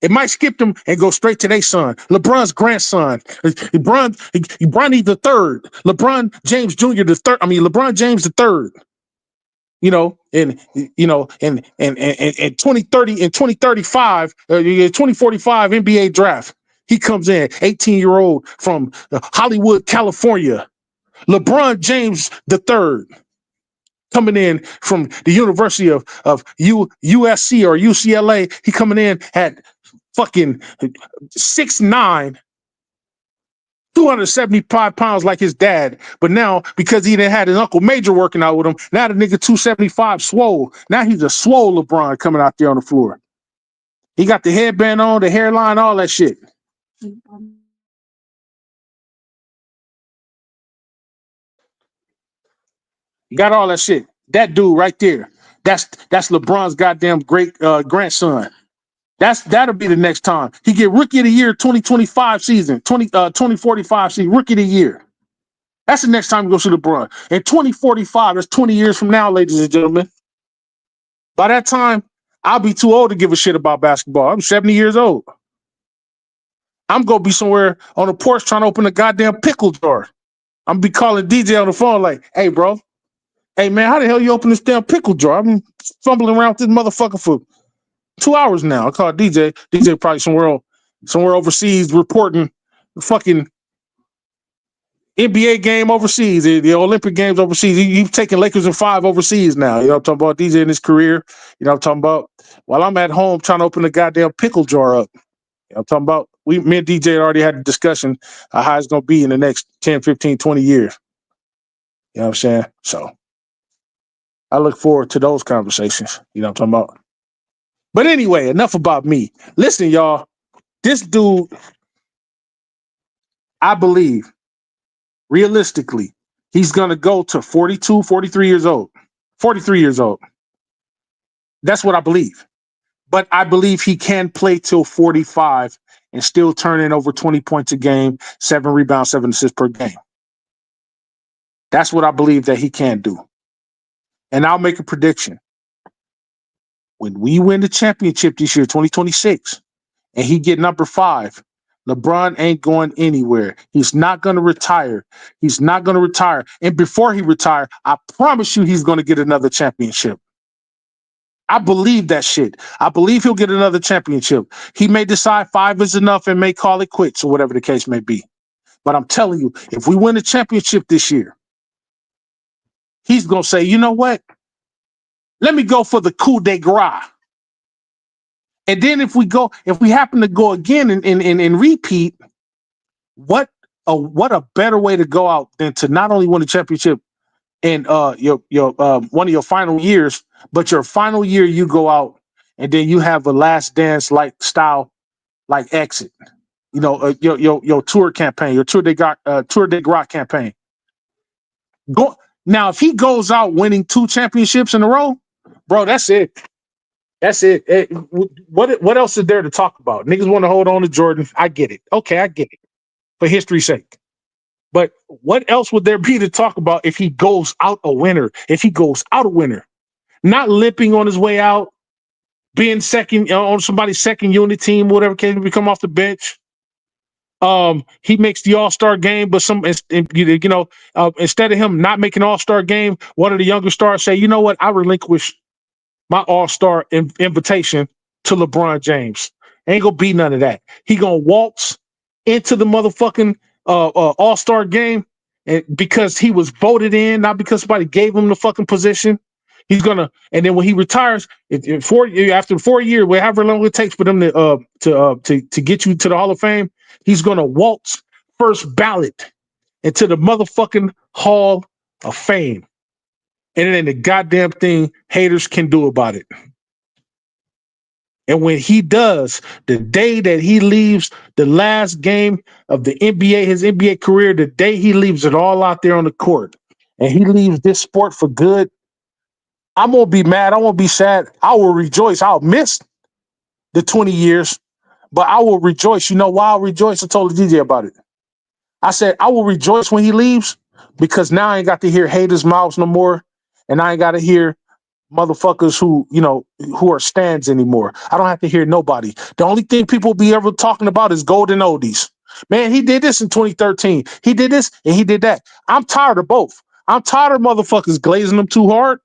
It might skip them and go straight to their son. LeBron's grandson. Bronny the third. LeBron James Jr. the third. LeBron James the third. In 2030, in 2035, 2045 NBA draft. He comes in, 18-year-old from Hollywood, California. LeBron James the third coming in from the University of USC or UCLA. He coming in at fucking 6'9", 275 pounds like his dad. But now, because he didn't have his Uncle Major working out with him, now the nigga 275 swole. Now he's a swole LeBron coming out there on the floor. He got the headband on, the hairline, all that shit. You got all that shit. That dude right there. That's LeBron's goddamn great grandson. That'll be the next time. He get Rookie of the Year 2025 season, 2045 season, Rookie of the Year. That's the next time you go see LeBron. In 2045, that's 20 years from now, ladies and gentlemen. By that time, I'll be too old to give a shit about basketball. I'm 70 years old. I'm going to be somewhere on the porch trying to open a goddamn pickle jar. I'm going to be calling DJ on the phone like, hey, bro. Hey, man, how the hell you open this damn pickle jar? I've been fumbling around with this motherfucker for 2 hours now. I call DJ. DJ probably somewhere overseas reporting the fucking NBA game overseas, the Olympic games overseas. He's taking Lakers in 5 overseas now. You know what I'm talking about? DJ in his career. You know what I'm talking about? While I'm at home trying to open the goddamn pickle jar up. You know what I'm talking about? Me and DJ already had a discussion how it's going to be in the next 10, 15, 20 years. You know what I'm saying? So I look forward to those conversations. You know what I'm talking about? But anyway, enough about me. Listen, y'all, this dude, I believe, realistically, he's going to go to 42, 43 years old. 43 years old. That's what I believe. But I believe he can play till 45 and still turn in over 20 points a game, 7 rebounds, 7 assists per game. That's what I believe that he can do. And I'll make a prediction. When we win the championship this year, 2026, and he get number 5, LeBron ain't going anywhere. He's not going to retire. He's not going to retire. And before he retire, I promise you he's going to get another championship. I believe that shit. I believe he'll get another championship. He may decide 5 is enough and may call it quits or whatever the case may be. But I'm telling you, if we win the championship this year, he's going to say, you know what? Let me go for the coup de grace. And then if we happen to go again and repeat, what a better way to go out than to not only win the championship in your one of your final years, but your final year you go out and then you have a last dance like style like exit. You know, your tour campaign, your Tour de Grace campaign. Go now if he goes out winning 2 championships in a row, bro, that's it. That's it. What else is there to talk about? Niggas want to hold on to Jordan. I get it. Okay, I get it. For history's sake. But what else would there be to talk about if he goes out a winner? If he goes out a winner, not limping on his way out, being second on somebody's second unit team, whatever case, we come off the bench. He makes the All-Star game, but instead of him not making All-Star game, one of the younger stars say, you know what, I relinquish my All-Star invitation to LeBron James. Ain't gonna be none of that. He gonna waltz into the motherfucking All-Star game and because he was voted in, not because somebody gave him the fucking position. He's gonna, and then when he retires, after 4 years, however long it takes for them to get you to the Hall of Fame, he's gonna waltz first ballot into the motherfucking Hall of Fame. And it ain't a goddamn thing haters can do about it. And when he does, the day that he leaves the last game of the NBA, his NBA career, the day he leaves it all out there on the court, and he leaves this sport for good, I'm going to be mad. I won't be sad. I will rejoice. I'll miss the 20 years, but I will rejoice. You know why I'll rejoice? I told the DJ about it. I said, I will rejoice when he leaves because now I ain't got to hear haters' mouths no more, and I ain't got to hear motherfuckers who are stands anymore. I don't have to hear nobody. The only thing people be ever talking about is golden oldies. Man, he did this in 2013. He did this and he did that. I'm tired of both. I'm tired of motherfuckers glazing them too hard,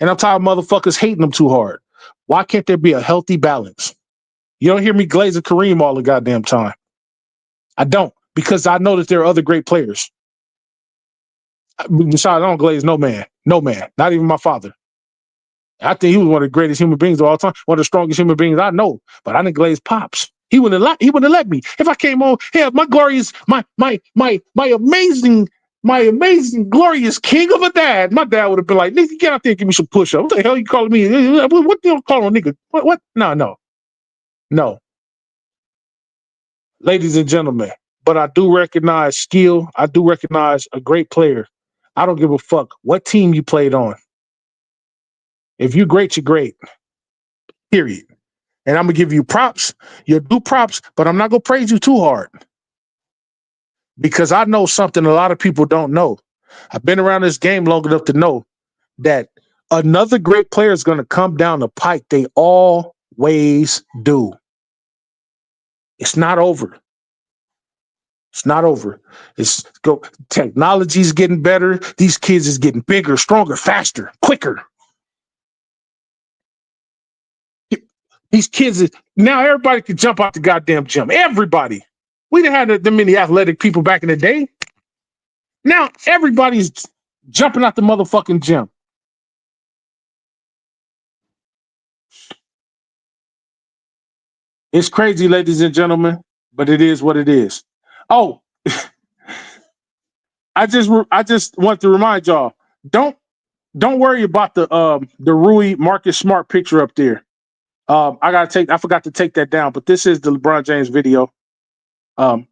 and I'm tired of motherfuckers hating them too hard. Why can't there be a healthy balance? You don't hear me glazing Kareem all the goddamn time. I don't, because I know that there are other great players. Besides, I don't glaze no man. No man. Not even my father. I think he was one of the greatest human beings of all time, one of the strongest human beings I know. But I didn't glaze Pops. He wouldn't let me. If I came on, here, my glorious, my amazing, glorious king of a dad. My dad would have been like, nigga, get out there and give me some push-ups. What the hell you calling me? What you calling a nigga? What? No. Ladies and gentlemen, but I do recognize skill. I do recognize a great player. I don't give a fuck what team you played on. If you're great, you're great. Period. And I'm gonna give you props. You'll do props, but I'm not gonna praise you too hard because I know something a lot of people don't know. I've been around this game long enough to know that another great player is gonna come down the pike. They always do. It's not over. It's not over. It's go. Technology's getting better. These kids is getting bigger, stronger, faster, quicker. These kids now everybody can jump out the goddamn gym. Everybody. We didn't have that many athletic people back in the day. Now everybody's jumping out the motherfucking gym. It's crazy, ladies and gentlemen, but it is what it is. Oh, I just want to remind y'all, don't worry about the Rui Marcus Smart picture up there. I forgot to take that down, but this is the LeBron James video.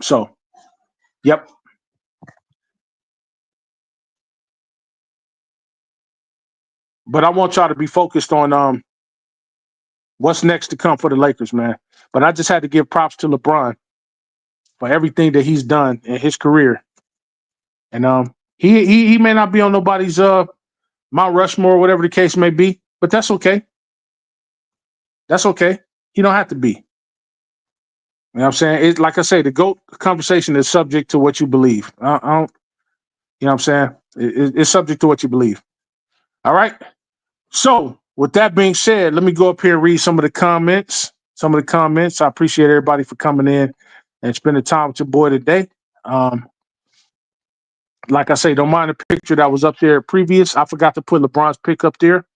So yep. But I want y'all to be focused on what's next to come for the Lakers, man. But I just had to give props to LeBron for everything that he's done in his career. And he may not be on nobody's Mount Rushmore, whatever the case may be, but that's okay. That's okay. He don't have to be. You know what I'm saying? It's like I say, the GOAT conversation is subject to what you believe. I don't, you know what I'm saying? It's subject to what you believe. All right. So with that being said, let me go up here and read some of the comments. I appreciate everybody for coming in and spending time with your boy today. Like I say, don't mind the picture that was up there previous. I forgot to put LeBron's pick up there,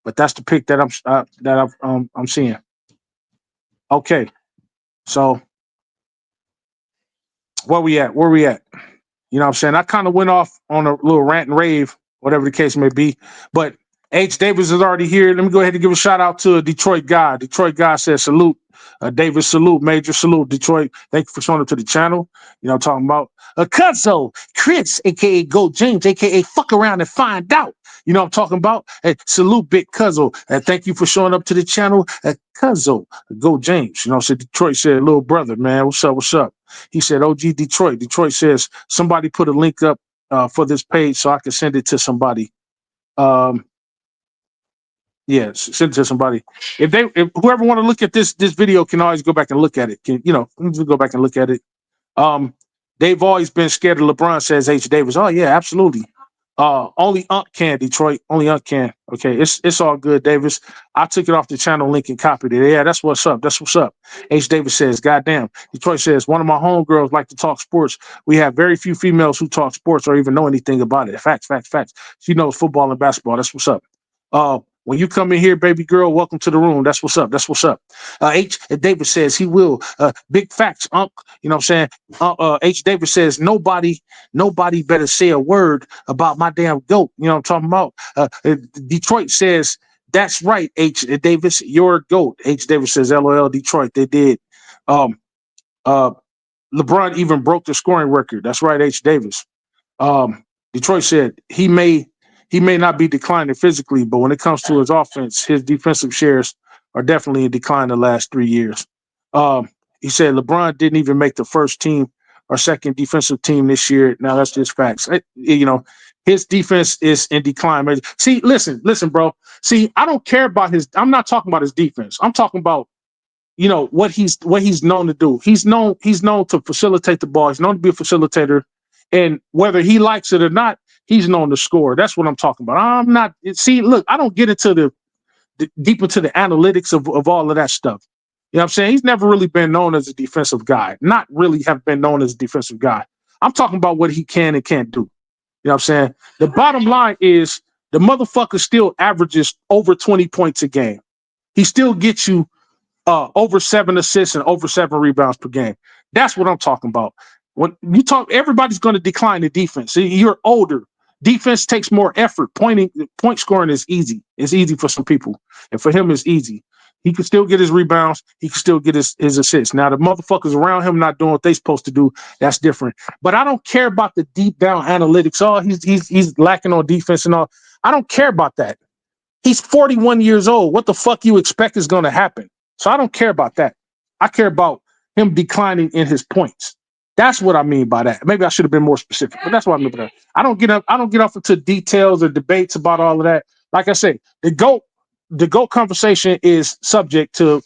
but that's the pick that I'm seeing. Okay, so where we at? You know what I'm saying? I kind of went off on a little rant and rave, whatever the case may be. But H. Davis is already here. Let me go ahead and give a shout out to a Detroit guy. Detroit guy says salute. Davis, salute. Major salute. Detroit, thank you for showing up to the channel. You know, talking about Cuzzo, Chris, a.k.a. Go James, a.k.a. fuck around and find out. You know what I'm talking about? Hey, salute, Big Cuzzo. Thank you for showing up to the channel. Cuzzo, Go James. You know, so Detroit said, little brother, man, what's up? He said, OG Detroit. Detroit says, somebody put a link up for this page so I can send it to somebody. Yeah, send it to somebody. If whoever want to look at this video can always go back and look at it. Go back and look at it. They've always been scared of LeBron, says H. Davis. Oh yeah, absolutely. Only Unc can, Detroit. Only Unc can. Okay, it's all good, Davis. I took it off the channel link and copied it. Yeah, that's what's up. H. Davis says, goddamn. Detroit says, one of my homegirls like to talk sports. We have very few females who talk sports or even know anything about it. Facts. She knows football and basketball. That's what's up. When you come in here, baby girl, welcome to the room. That's what's up. H. Davis says he will. Big facts, Unc. You know what I'm saying? H. Davis says nobody better say a word about my damn GOAT. You know what I'm talking about? Detroit says, that's right, H. Davis, your GOAT. H. Davis says, LOL, Detroit, they did. LeBron even broke the scoring record. That's right, H. Davis. Detroit said he may not be declining physically, but when it comes to his offense, his defensive shares are definitely in decline the last 3 years. He said LeBron didn't even make the first team or second defensive team this year. Now that's just facts. His defense is in decline. See, listen, bro. See, I don't care about I'm not talking about his defense. I'm talking about, what he's known to do. He's known to facilitate the ball. He's known to be a facilitator. And whether he likes it or not, he's known to score. That's what I'm talking about. I'm not. See, look, I don't get into the deep into the analytics of all of that stuff. You know what I'm saying? He's never really been known as a defensive guy. Not really have been known as a defensive guy. I'm talking about what he can and can't do. You know what I'm saying? The bottom line is the motherfucker still averages over 20 points a game. He still gets you over 7 assists and over 7 rebounds per game. That's what I'm talking about. When you talk, everybody's going to decline the defense. You're older. Defense takes more effort. Point scoring is easy. It's easy for some people, and for him, it's easy. He can still get his rebounds. He can still get his assists. Now, the motherfuckers around him not doing what they supposed to do, that's different. But I don't care about the deep down analytics. Oh, he's lacking on defense and all. I don't care about that. He's 41 years old. What the fuck you expect is going to happen? So I don't care about that. I care about him declining in his points. That's what I mean by that. Maybe I should have been more specific, but that's what I mean by that. I don't get off into details or debates about all of that. Like I said, the GOAT conversation is subject to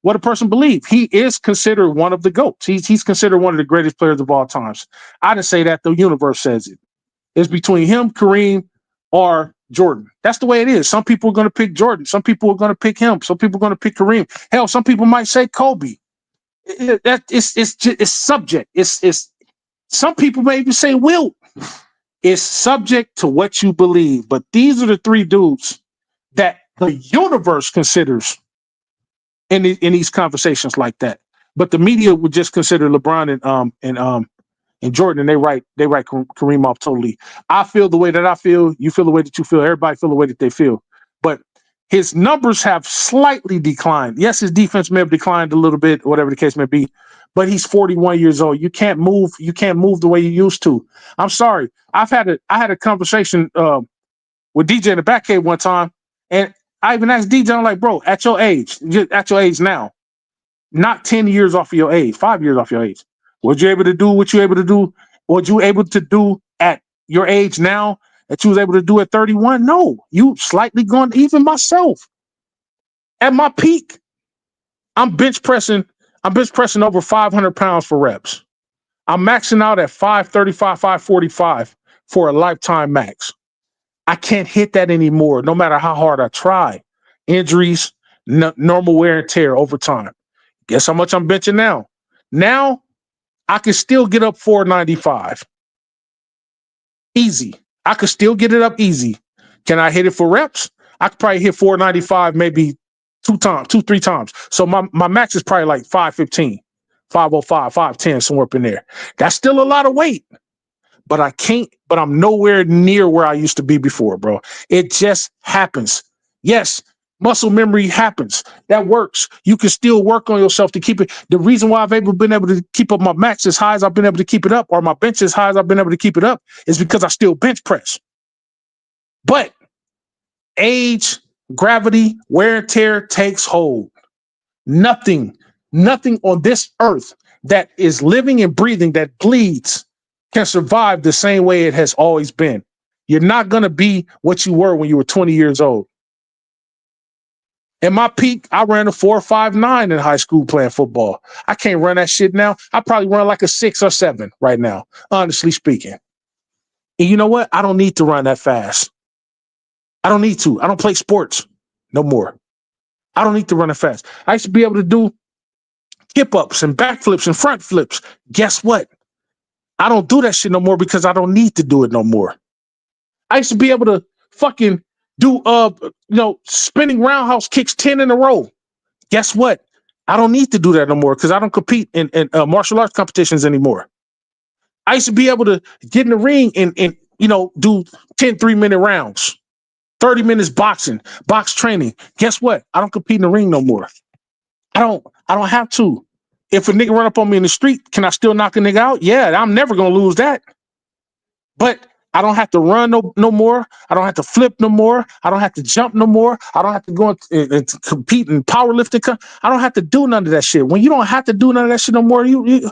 what a person believes. He is considered one of the GOATs. He's considered one of the greatest players of all times. I didn't say that. The universe says it. It's between him, Kareem, or Jordan. That's the way it is. Some people are going to pick Jordan. Some people are going to pick him. Some people are going to pick Kareem. Hell, some people might say Kobe. It's subject. It's some people may even say Wilt. It's subject to what you believe. But these are the three dudes that the universe considers in these conversations like that. But the media would just consider LeBron and Jordan, and they write Kareem off totally. I feel the way that I feel. You feel the way that you feel. Everybody feel the way that they feel. But his numbers have slightly declined. Yes, his defense may have declined a little bit, whatever the case may be. But he's 41 years old. You can't move. You can't move the way you used to. I'm sorry. I had a conversation with DJ in the back cave one time, and I even asked DJ, I'm like, bro, at your age now, not 10 years off of your age, 5 years off your age. Was you able to do what you able to do? Was you able to do at your age now that you was able to do at 31? No, you slightly gone. Even myself, at my peak, I'm bench pressing over 500 pounds for reps. I'm maxing out at 535, 545 for a lifetime max. I can't hit that anymore, no matter how hard I try. Injuries, normal wear and tear over time. Guess how much I'm benching now? Now, I can still get up 495. Easy. I could still get it up easy. Can I hit it for reps? I could probably hit 495 maybe 3 times. So my max is probably like 515, 505, 510, somewhere up in there. That's still a lot of weight. But I'm nowhere near where I used to be before, bro. It just happens. Yes, muscle memory happens. That works. You can still work on yourself to keep it. The reason why I've been able to keep up my max as high as I've been able to keep it up, or my bench as high as I've been able to keep it up, is because I still bench press. But age, gravity, wear and tear takes hold. Nothing on this earth that is living and breathing, that bleeds, can survive the same way it has always been. You're not going to be what you were when you were 20 years old. In my peak, I ran a 4.59 in high school playing football. I can't run that shit now. I probably run like a 6 or 7 right now, honestly speaking. And you know what? I don't need to run that fast. I don't need to. I don't play sports no more. I don't need to run that fast. I used to be able to do hip-ups and backflips and front flips. Guess what? I don't do that shit no more because I don't need to do it no more. I used to be able to fucking do spinning roundhouse kicks 10 in a row. Guess what? I don't need to do that no more because I don't compete in martial arts competitions anymore. I used to be able to get in the ring and do 10 3-minute rounds, 30 minutes box training. Guess what? I don't compete in the ring no more. I don't have to. If a nigga run up on me in the street, can I still knock a nigga out? Yeah, I'm never gonna lose that. But I don't have to run no more. I don't have to flip no more. I don't have to jump no more. I don't have to go and compete in powerlifting. I don't have to do none of that shit. When you don't have to do none of that shit no more, you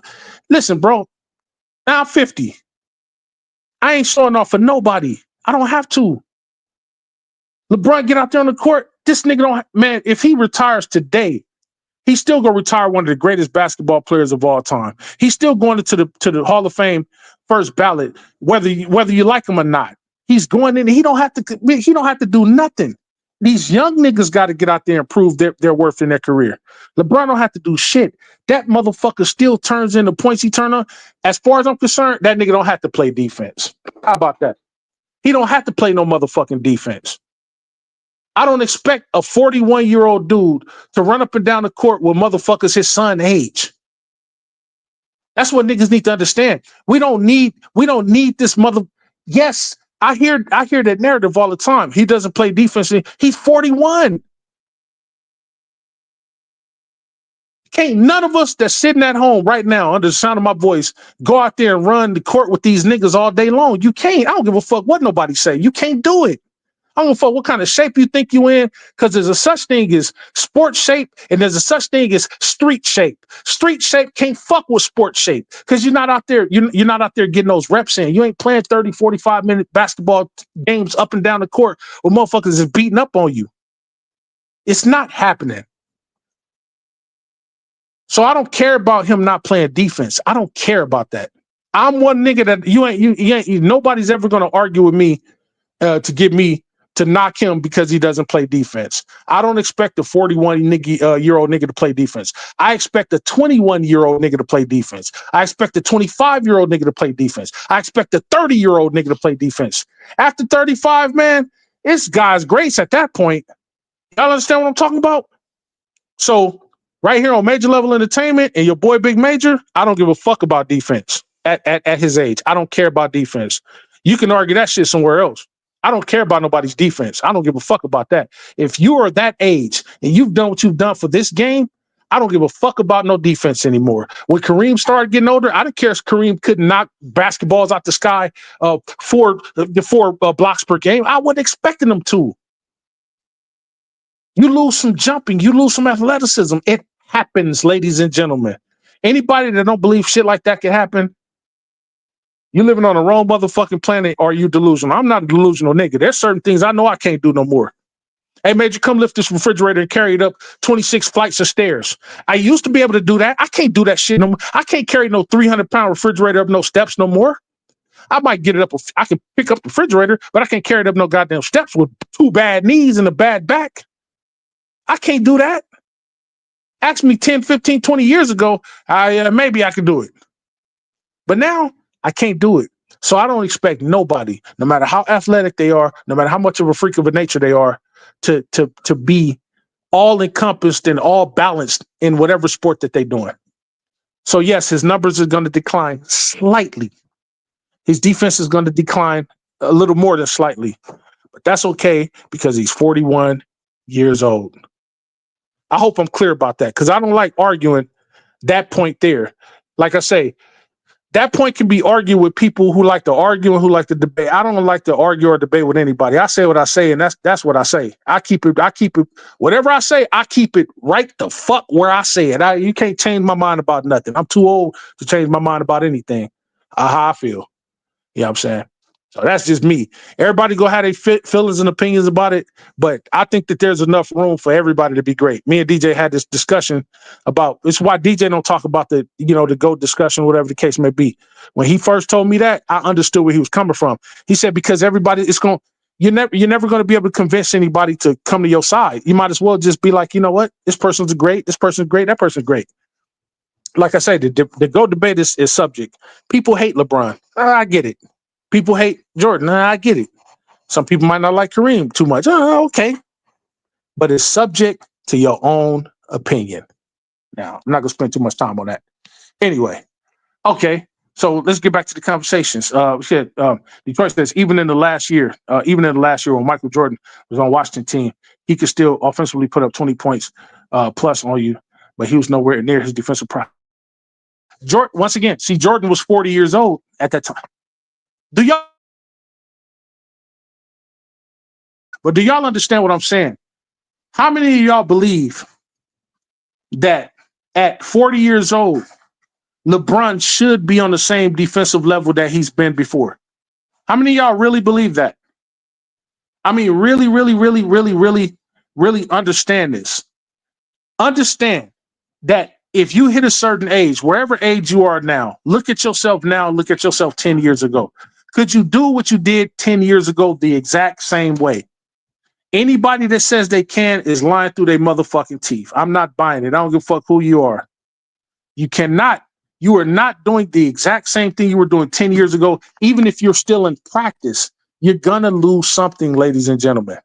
listen, bro. Now I'm 50. I ain't showing off for nobody. I don't have to. LeBron get out there on the court. This nigga don't. Man, if he retires today, he's still gonna retire one of the greatest basketball players of all time. He's still going to the Hall of Fame first ballot, whether you like him or not. He's going in. He don't have to do nothing. These young niggas got to get out there and prove their worth in their career. LeBron don't have to do shit. That motherfucker still turns into points he turn on. As far as I'm concerned, that nigga don't have to play defense. How about that? He don't have to play no motherfucking defense. I don't expect a 41-year-old dude to run up and down the court with motherfuckers his son age. That's what niggas need to understand. We don't need this mother. Yes, I hear that narrative all the time. He doesn't play defense. He's 41. Can't none of us that's sitting at home right now under the sound of my voice go out there and run the court with these niggas all day long. You can't. I don't give a fuck what nobody say. You can't do it. I don't give a fuck what kind of shape you think you in, because there's a such thing as sports shape and there's a such thing as street shape. Street shape can't fuck with sports shape because you're not out there. You're not out there getting those reps in. You ain't playing 30, 45-minute basketball games up and down the court where motherfuckers is beating up on you. It's not happening. So I don't care about him not playing defense. I don't care about that. I'm one nigga that you ain't nobody's ever gonna argue with me to get me to knock him because he doesn't play defense. I don't expect a 41-year-old nigga to play defense. I expect a 21-year-old nigga to play defense. I expect a 25-year-old nigga to play defense. I expect a 30-year-old nigga to play defense. After 35, man, it's God's grace at that point. Y'all understand what I'm talking about? So right here on Major Level Entertainment and your boy Big Major, I don't give a fuck about defense at his age. I don't care about defense. You can argue that shit somewhere else. I don't care about nobody's defense. I don't give a fuck about that. If you are that age and you've done what you've done for this game, I don't give a fuck about no defense anymore. When Kareem started getting older, I didn't care if Kareem couldn't knock basketballs out the sky four blocks per game. I wasn't expecting him to. You lose some jumping, you lose some athleticism. It happens, ladies and gentlemen. Anybody that don't believe shit like that can happen, you living on the wrong motherfucking planet, or you delusional. I'm not a delusional nigga. There's certain things I know I can't do no more. Hey, Major, come lift this refrigerator and carry it up 26 flights of stairs. I used to be able to do that. I can't do that shit no more. I can't carry no 300-pound refrigerator up no steps no more. I might get it up. I can pick up the refrigerator, but I can't carry it up no goddamn steps with 2 bad knees and a bad back. I can't do that. Ask me 10, 15, 20 years ago, maybe I could do it. But now, I can't do it. So I don't expect nobody, no matter how athletic they are, no matter how much of a freak of a nature they are, to be all encompassed and all balanced in whatever sport that they're doing. So yes, his numbers are going to decline slightly. His defense is going to decline a little more than slightly. But that's okay because he's 41 years old. I hope I'm clear about that because I don't like arguing that point there. Like I say, that point can be argued with people who like to argue and who like to debate. I don't like to argue or debate with anybody. I say what I say, and that's what I say. I keep it. Whatever I say, I keep it right the fuck where I say it. You can't change my mind about nothing. I'm too old to change my mind about anything. How I feel. You know what I'm saying? So that's just me. Everybody go have their feelings and opinions about it, but I think that there's enough room for everybody to be great. Me and DJ had this discussion about, it's why DJ don't talk about the GOAT discussion, whatever the case may be. When he first told me that, I understood where he was coming from. He said, because everybody is going, you're never going to be able to convince anybody to come to your side. You might as well just be like, you know what? This person's great. This person's great. That person's great. Like I say, the GOAT debate is subject. People hate LeBron. I get it. People hate Jordan. I get it. Some people might not like Kareem too much. Okay. But it's subject to your own opinion. Now, I'm not going to spend too much time on that. Anyway, okay. So let's get back to the conversations. Detroit says, even in the last year when Michael Jordan was on Washington team, he could still offensively put up 20 points plus on you, but he was nowhere near his defensive prime. Once again, Jordan was 40 years old at that time. Do y'all understand what I'm saying? How many of y'all believe that at 40 years old, LeBron should be on the same defensive level that he's been before? How many of y'all really believe that? I mean, really, really, really, really, really, really understand this. Understand that if you hit a certain age, wherever age you are now, look at yourself now, look at yourself 10 years ago. Could you do what you did 10 years ago the exact same way? Anybody that says they can is lying through their motherfucking teeth. I'm not buying it. I don't give a fuck who you are. You cannot. You are not doing the exact same thing you were doing 10 years ago, even if you're still in practice. You're going to lose something, ladies and gentlemen.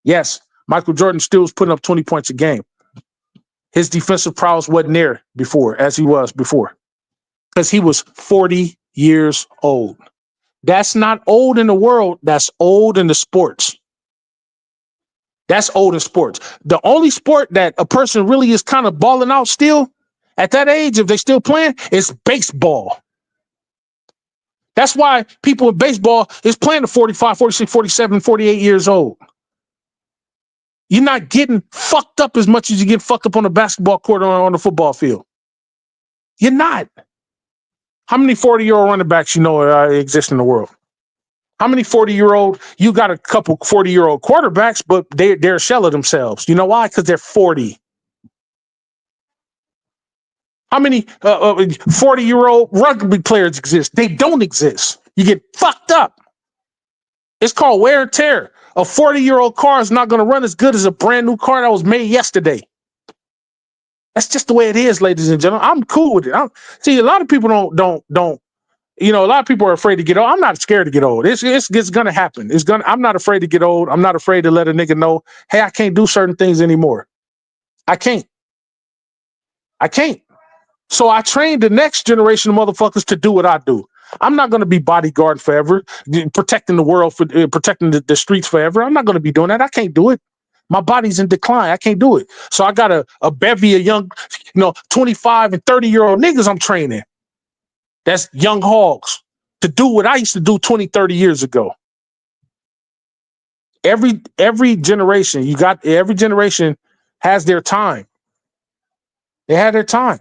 Yes, Michael Jordan still was putting up 20 points a game. His defensive prowess wasn't there before, as he was before, because he was 40 years old. That's not old in the world. That's old in the sports. That's old in sports. The only sport that a person really is kind of balling out still at that age, if they still playing, is baseball. That's why people in baseball is playing at 45, 46, 47, 48 years old. You're not getting fucked up as much as you get fucked up on the basketball court or on the football field. You're not. How many 40-year-old running backs you know exist in the world? How many 40-year-old? You got a couple 40-year-old quarterbacks, but they're a shell of themselves. You know why? Because they're 40. How many 40-year-old rugby players exist? They don't exist. You get fucked up. It's called wear and tear. A 40-year-old car is not going to run as good as a brand new car that was made yesterday. That's just the way it is, ladies and gentlemen. I'm cool with it. See, a lot of people don't. A lot of people are afraid to get old. I'm not scared to get old. It's gonna happen. I'm not afraid to get old. I'm not afraid to let a nigga know, hey, I can't do certain things anymore. I can't. So I trained the next generation of motherfuckers to do what I do. I'm not going to be bodyguard forever, protecting the world, protecting the streets forever. I'm not going to be doing that. I can't do it. My body's in decline. I can't do it. So I got a bevy of young, 25 and 30-year-old niggas I'm training. That's young hogs to do what I used to do 20, 30 years ago. Every generation, every generation has their time. They had their time.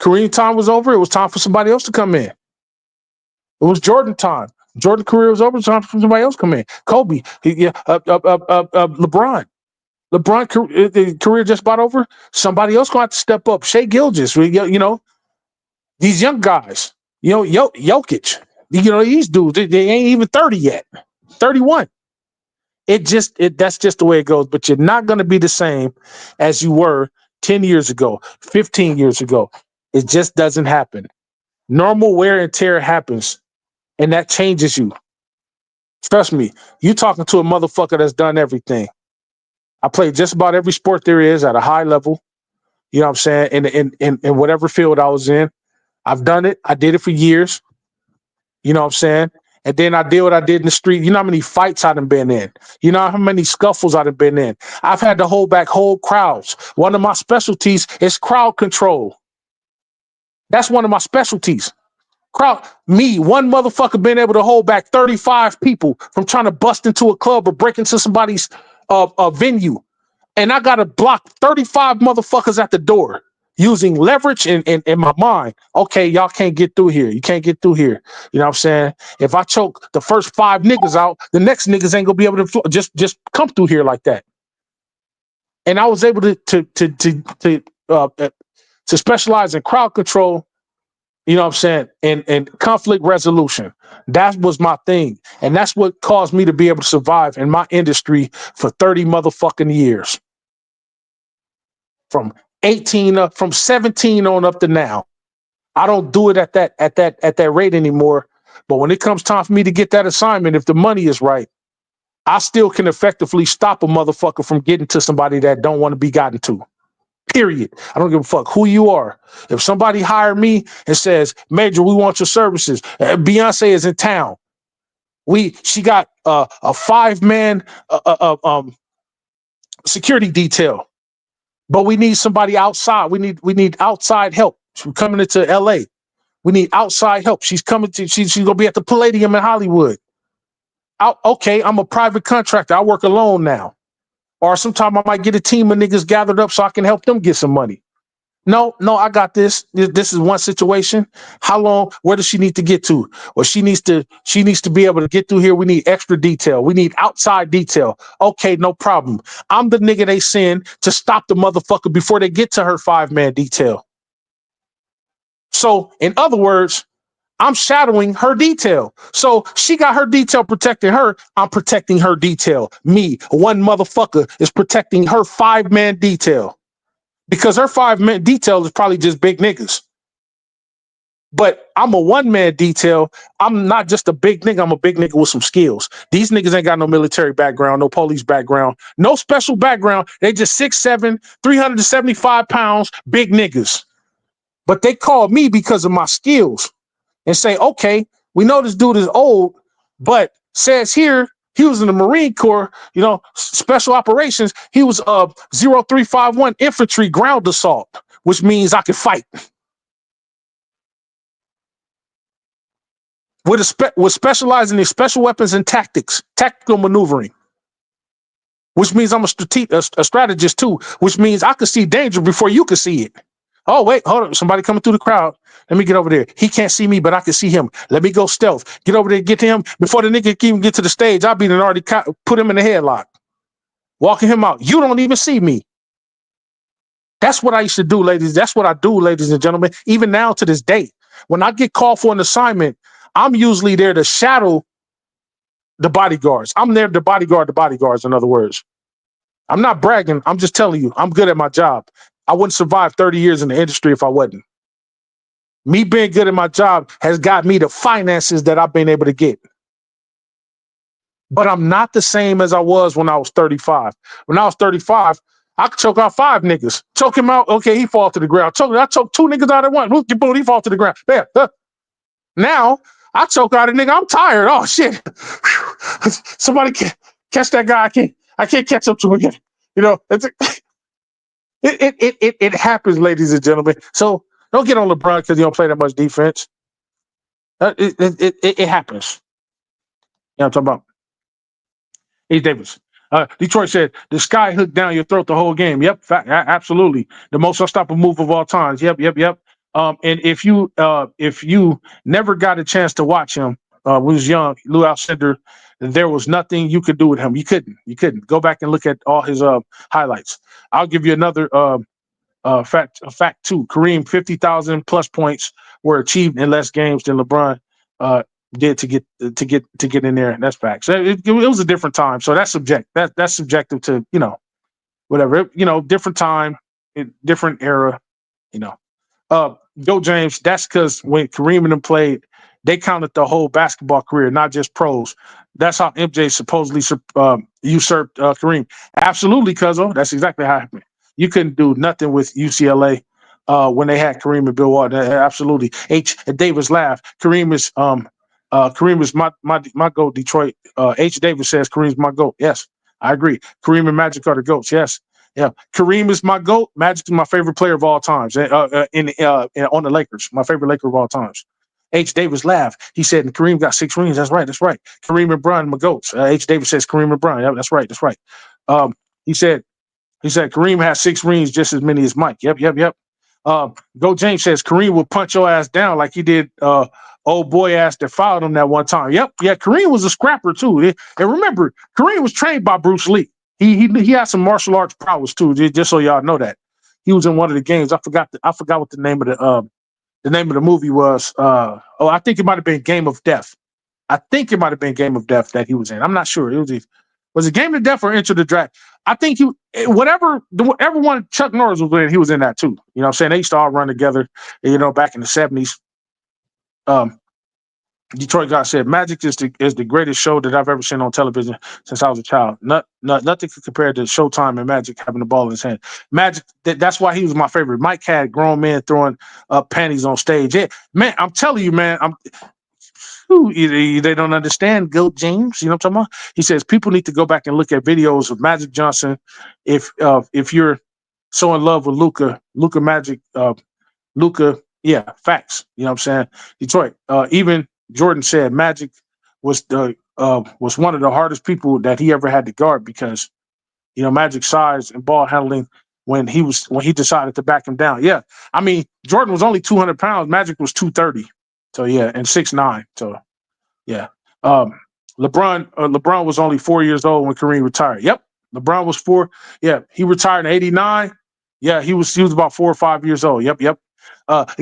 Kareem time was over. It was time for somebody else to come in. It was Jordan time. Jordan career was over. It was time for somebody else to come in. Kobe, LeBron. LeBron career just about over. Somebody else gonna have to step up. Shea Gilgeous, these young guys. Jokic. These dudes. They ain't even 30 yet. 31. That's just the way it goes. But you're not gonna be the same as you were 10 years ago, 15 years ago. It just doesn't happen. Normal wear and tear happens, and that changes you. Trust me, you talking to a motherfucker that's done everything. I played just about every sport there is at a high level. You know what I'm saying? In whatever field I was in. I've done it. I did it for years. You know what I'm saying? And then I did what I did in the street. You know how many fights I done been in? You know how many scuffles I done been in? I've had to hold back whole crowds. One of my specialties is crowd control. That's one of my specialties. One motherfucker been able to hold back 35 people from trying to bust into a club or break into somebody's venue. And I got to block 35 motherfuckers at the door using leverage in my mind. Okay, y'all can't get through here. You can't get through here. You know what I'm saying? If I choke the first 5 niggas out, the next niggas ain't gonna be able to just come through here like that. And I was able to specialize in crowd control. You know what I'm saying? And conflict resolution. That was my thing. And that's what caused me to be able to survive in my industry for 30 motherfucking years. From 17 on up to now. I don't do it at that rate anymore. But when it comes time for me to get that assignment, if the money is right, I still can effectively stop a motherfucker from getting to somebody that don't want to be gotten to. Period. I don't give a fuck who you are. If somebody hired me and says, Major, we want your services. Beyonce is in town. She got a 5-man security detail, but we need somebody outside. We need outside help. She's coming into LA. We need outside help. She's coming to. She's gonna be at the Palladium in Hollywood. Okay, I'm a private contractor. I work alone now. Or sometime I might get a team of niggas gathered up so I can help them get some money. No, I got this. This is one situation. How long? Where does she need to get to? Or she needs to be able to get through here. We need extra detail. We need outside detail. Okay, no problem. I'm the nigga they send to stop the motherfucker before they get to her 5-man detail. So, in other words, I'm shadowing her detail. So she got her detail protecting her. I'm protecting her detail. Me, one motherfucker, is protecting her 5-man detail. Because her 5-man detail is probably just big niggas. But I'm a one-man detail. I'm not just a big nigga. I'm a big nigga with some skills. These niggas ain't got no military background, no police background, no special background. They just 6'7", 375 pounds, big niggas. But they call me because of my skills and say, okay, we know this dude is old, but says here he was in the Marine Corps, special operations. He was 0351 infantry ground assault, which means I can fight. With specializing in special weapons and tactics, tactical maneuvering, which means I'm a strategist too, which means I could see danger before you could see it. Oh, wait, hold on. Somebody coming through the crowd. Let me get over there. He can't see me, but I can see him. Let me go stealth. Get over there, get to him. Before the nigga can even get to the stage, I'll be done already put him in a headlock. Walking him out. You don't even see me. That's what I used to do, ladies. That's what I do, ladies and gentlemen. Even now to this day, when I get called for an assignment, I'm usually there to shadow the bodyguards. I'm there to bodyguard the bodyguards, in other words. I'm not bragging. I'm just telling you, I'm good at my job. I wouldn't survive 30 years in the industry if I wasn't. Me being good at my job has got me the finances that I've been able to get. But I'm not the same as I was when I was 35. When I was 35, I could choke out 5 niggas. Choke him out. Okay, he fall to the ground. I choked 2 niggas out at once. Boom, he fall to the ground. There. Now, I choke out a nigga. I'm tired. Oh, shit. Somebody catch that guy. I can't catch up to him again. It happens, ladies and gentlemen. So don't get on LeBron because you don't play that much defense. It happens. You know what I'm talking about? H. Davis. Detroit said, the sky hooked down your throat the whole game. Yep, absolutely. The most unstoppable move of all times. Yep. And if you never got a chance to watch him when he was young, Lou Alcindor, there was nothing you could do with him. You couldn't. Go back and look at all his highlights. I'll give you another fact too. Kareem, 50,000 plus points were achieved in less games than LeBron did to get in there. That's facts. It was a different time, so that's that's subjective to whatever. Different time, different era. Go James. That's because when Kareem and them played, they counted the whole basketball career, not just pros. That's how MJ supposedly usurped Kareem. Absolutely, Cuzzo. That's exactly how it happened. You couldn't do nothing with UCLA when they had Kareem and Bill Walton. Absolutely. H. Davis laughed. Kareem is my GOAT, Detroit. H. Davis says Kareem's my GOAT. Yes, I agree. Kareem and Magic are the GOATs. Yes. Yeah, Kareem is my GOAT. Magic is my favorite player of all times. On the Lakers, my favorite Laker of all times. H. Davis laughed. He said, and Kareem got 6 rings. That's right. Kareem and Bron, my GOATs. H. Davis says Kareem and Bron. Yeah, that's right. He said Kareem has 6 rings, just as many as Mike. Yep. Go James says Kareem will punch your ass down like he did old boy ass that fouled him that one time. Yep. Yeah, Kareem was a scrapper too. And remember, Kareem was trained by Bruce Lee. He had some martial arts prowess too. Just so y'all know that he was in one of the games. I forgot what the name of the movie was. I think it might have been Game of Death. That he was in. I'm not sure. Was it Game of Death or Enter the Dragon? I think whatever one Chuck Norris was in, he was in that too. You know what I'm saying? They used to all run together, back in the 70s. Detroit guy said, Magic is the greatest show that I've ever seen on television since I was a child. Nothing could compare to Showtime and Magic having the ball in his hand. Magic, that's why he was my favorite. Mike had grown men throwing panties on stage. Yeah, man, I'm telling you, man, they don't understand Goat James. You know what I'm talking about? He says people need to go back and look at videos of Magic Johnson. If you're so in love with Luka Magic, Luka, yeah, facts. You know what I'm saying? Detroit, even Jordan said Magic was one of the hardest people that he ever had to guard because, Magic's size and ball handling when he decided to back him down. Yeah, I mean Jordan was only 200 pounds. Magic was 230. So yeah, and 6'9". So yeah, LeBron was only 4 years old when Kareem retired. Yep, LeBron was 4. Yeah, he retired in '89. Yeah, he was about 4 or 5 years old. Yep.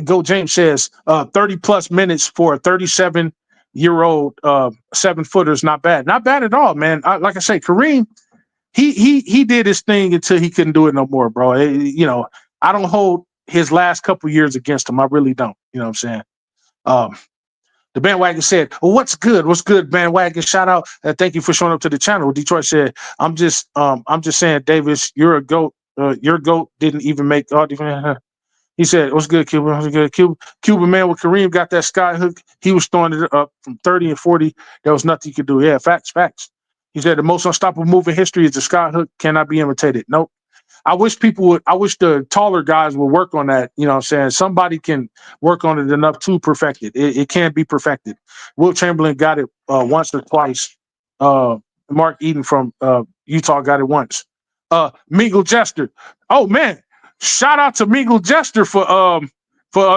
Go James says 30 plus minutes for a 37-year-old 7-footer is not bad. Not bad at all, man. Like I say, Kareem, he did his thing until he couldn't do it no more, bro. I don't hold his last couple years against him. I really don't. You know what I'm saying? Um, the bandwagon said, well, what's good? What's good, bandwagon? Shout out. Thank you for showing up to the channel. Detroit said, I'm just saying, Davis, you're a goat. Your goat didn't even make all the. He said, what's good, Cuba? What's good, Cuba? Cuba, man, when Kareem got that sky hook, he was throwing it up from 30 and 40. There was nothing you could do. Yeah, facts, facts. He said, the most unstoppable move in history is the sky hook, cannot be imitated. Nope. I wish the taller guys would work on that. You know what I'm saying? Somebody can work on it enough to perfect it. It can be perfected. Will Chamberlain got it once or twice. Mark Eden from Utah got it once. Mingle Jester. Oh man, shout out to Mingle Jester for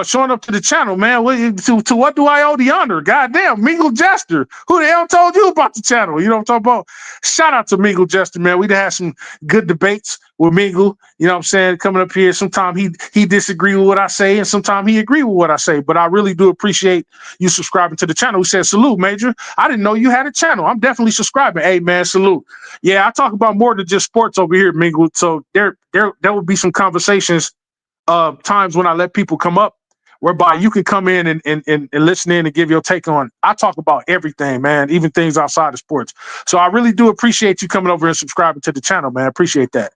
showing up to the channel, man. To what do I owe the honor? Goddamn, Mingle Jester. Who the hell told you about the channel? You know what I'm talking about? Shout out to Mingle Jester, man. We done had some good debates with Mingle. You know what I'm saying? Coming up here, sometimes he disagree with what I say, and sometimes he agree with what I say. But I really do appreciate you subscribing to the channel. He said, salute, Major. I didn't know you had a channel. I'm definitely subscribing. Hey, man, salute. Yeah, I talk about more than just sports over here, Mingle. So there will be some conversations times when I let people come up whereby you can come in and listen in and give your take on. I talk about everything, man, even things outside of sports. So I really do appreciate you coming over and subscribing to the channel, man. I appreciate that.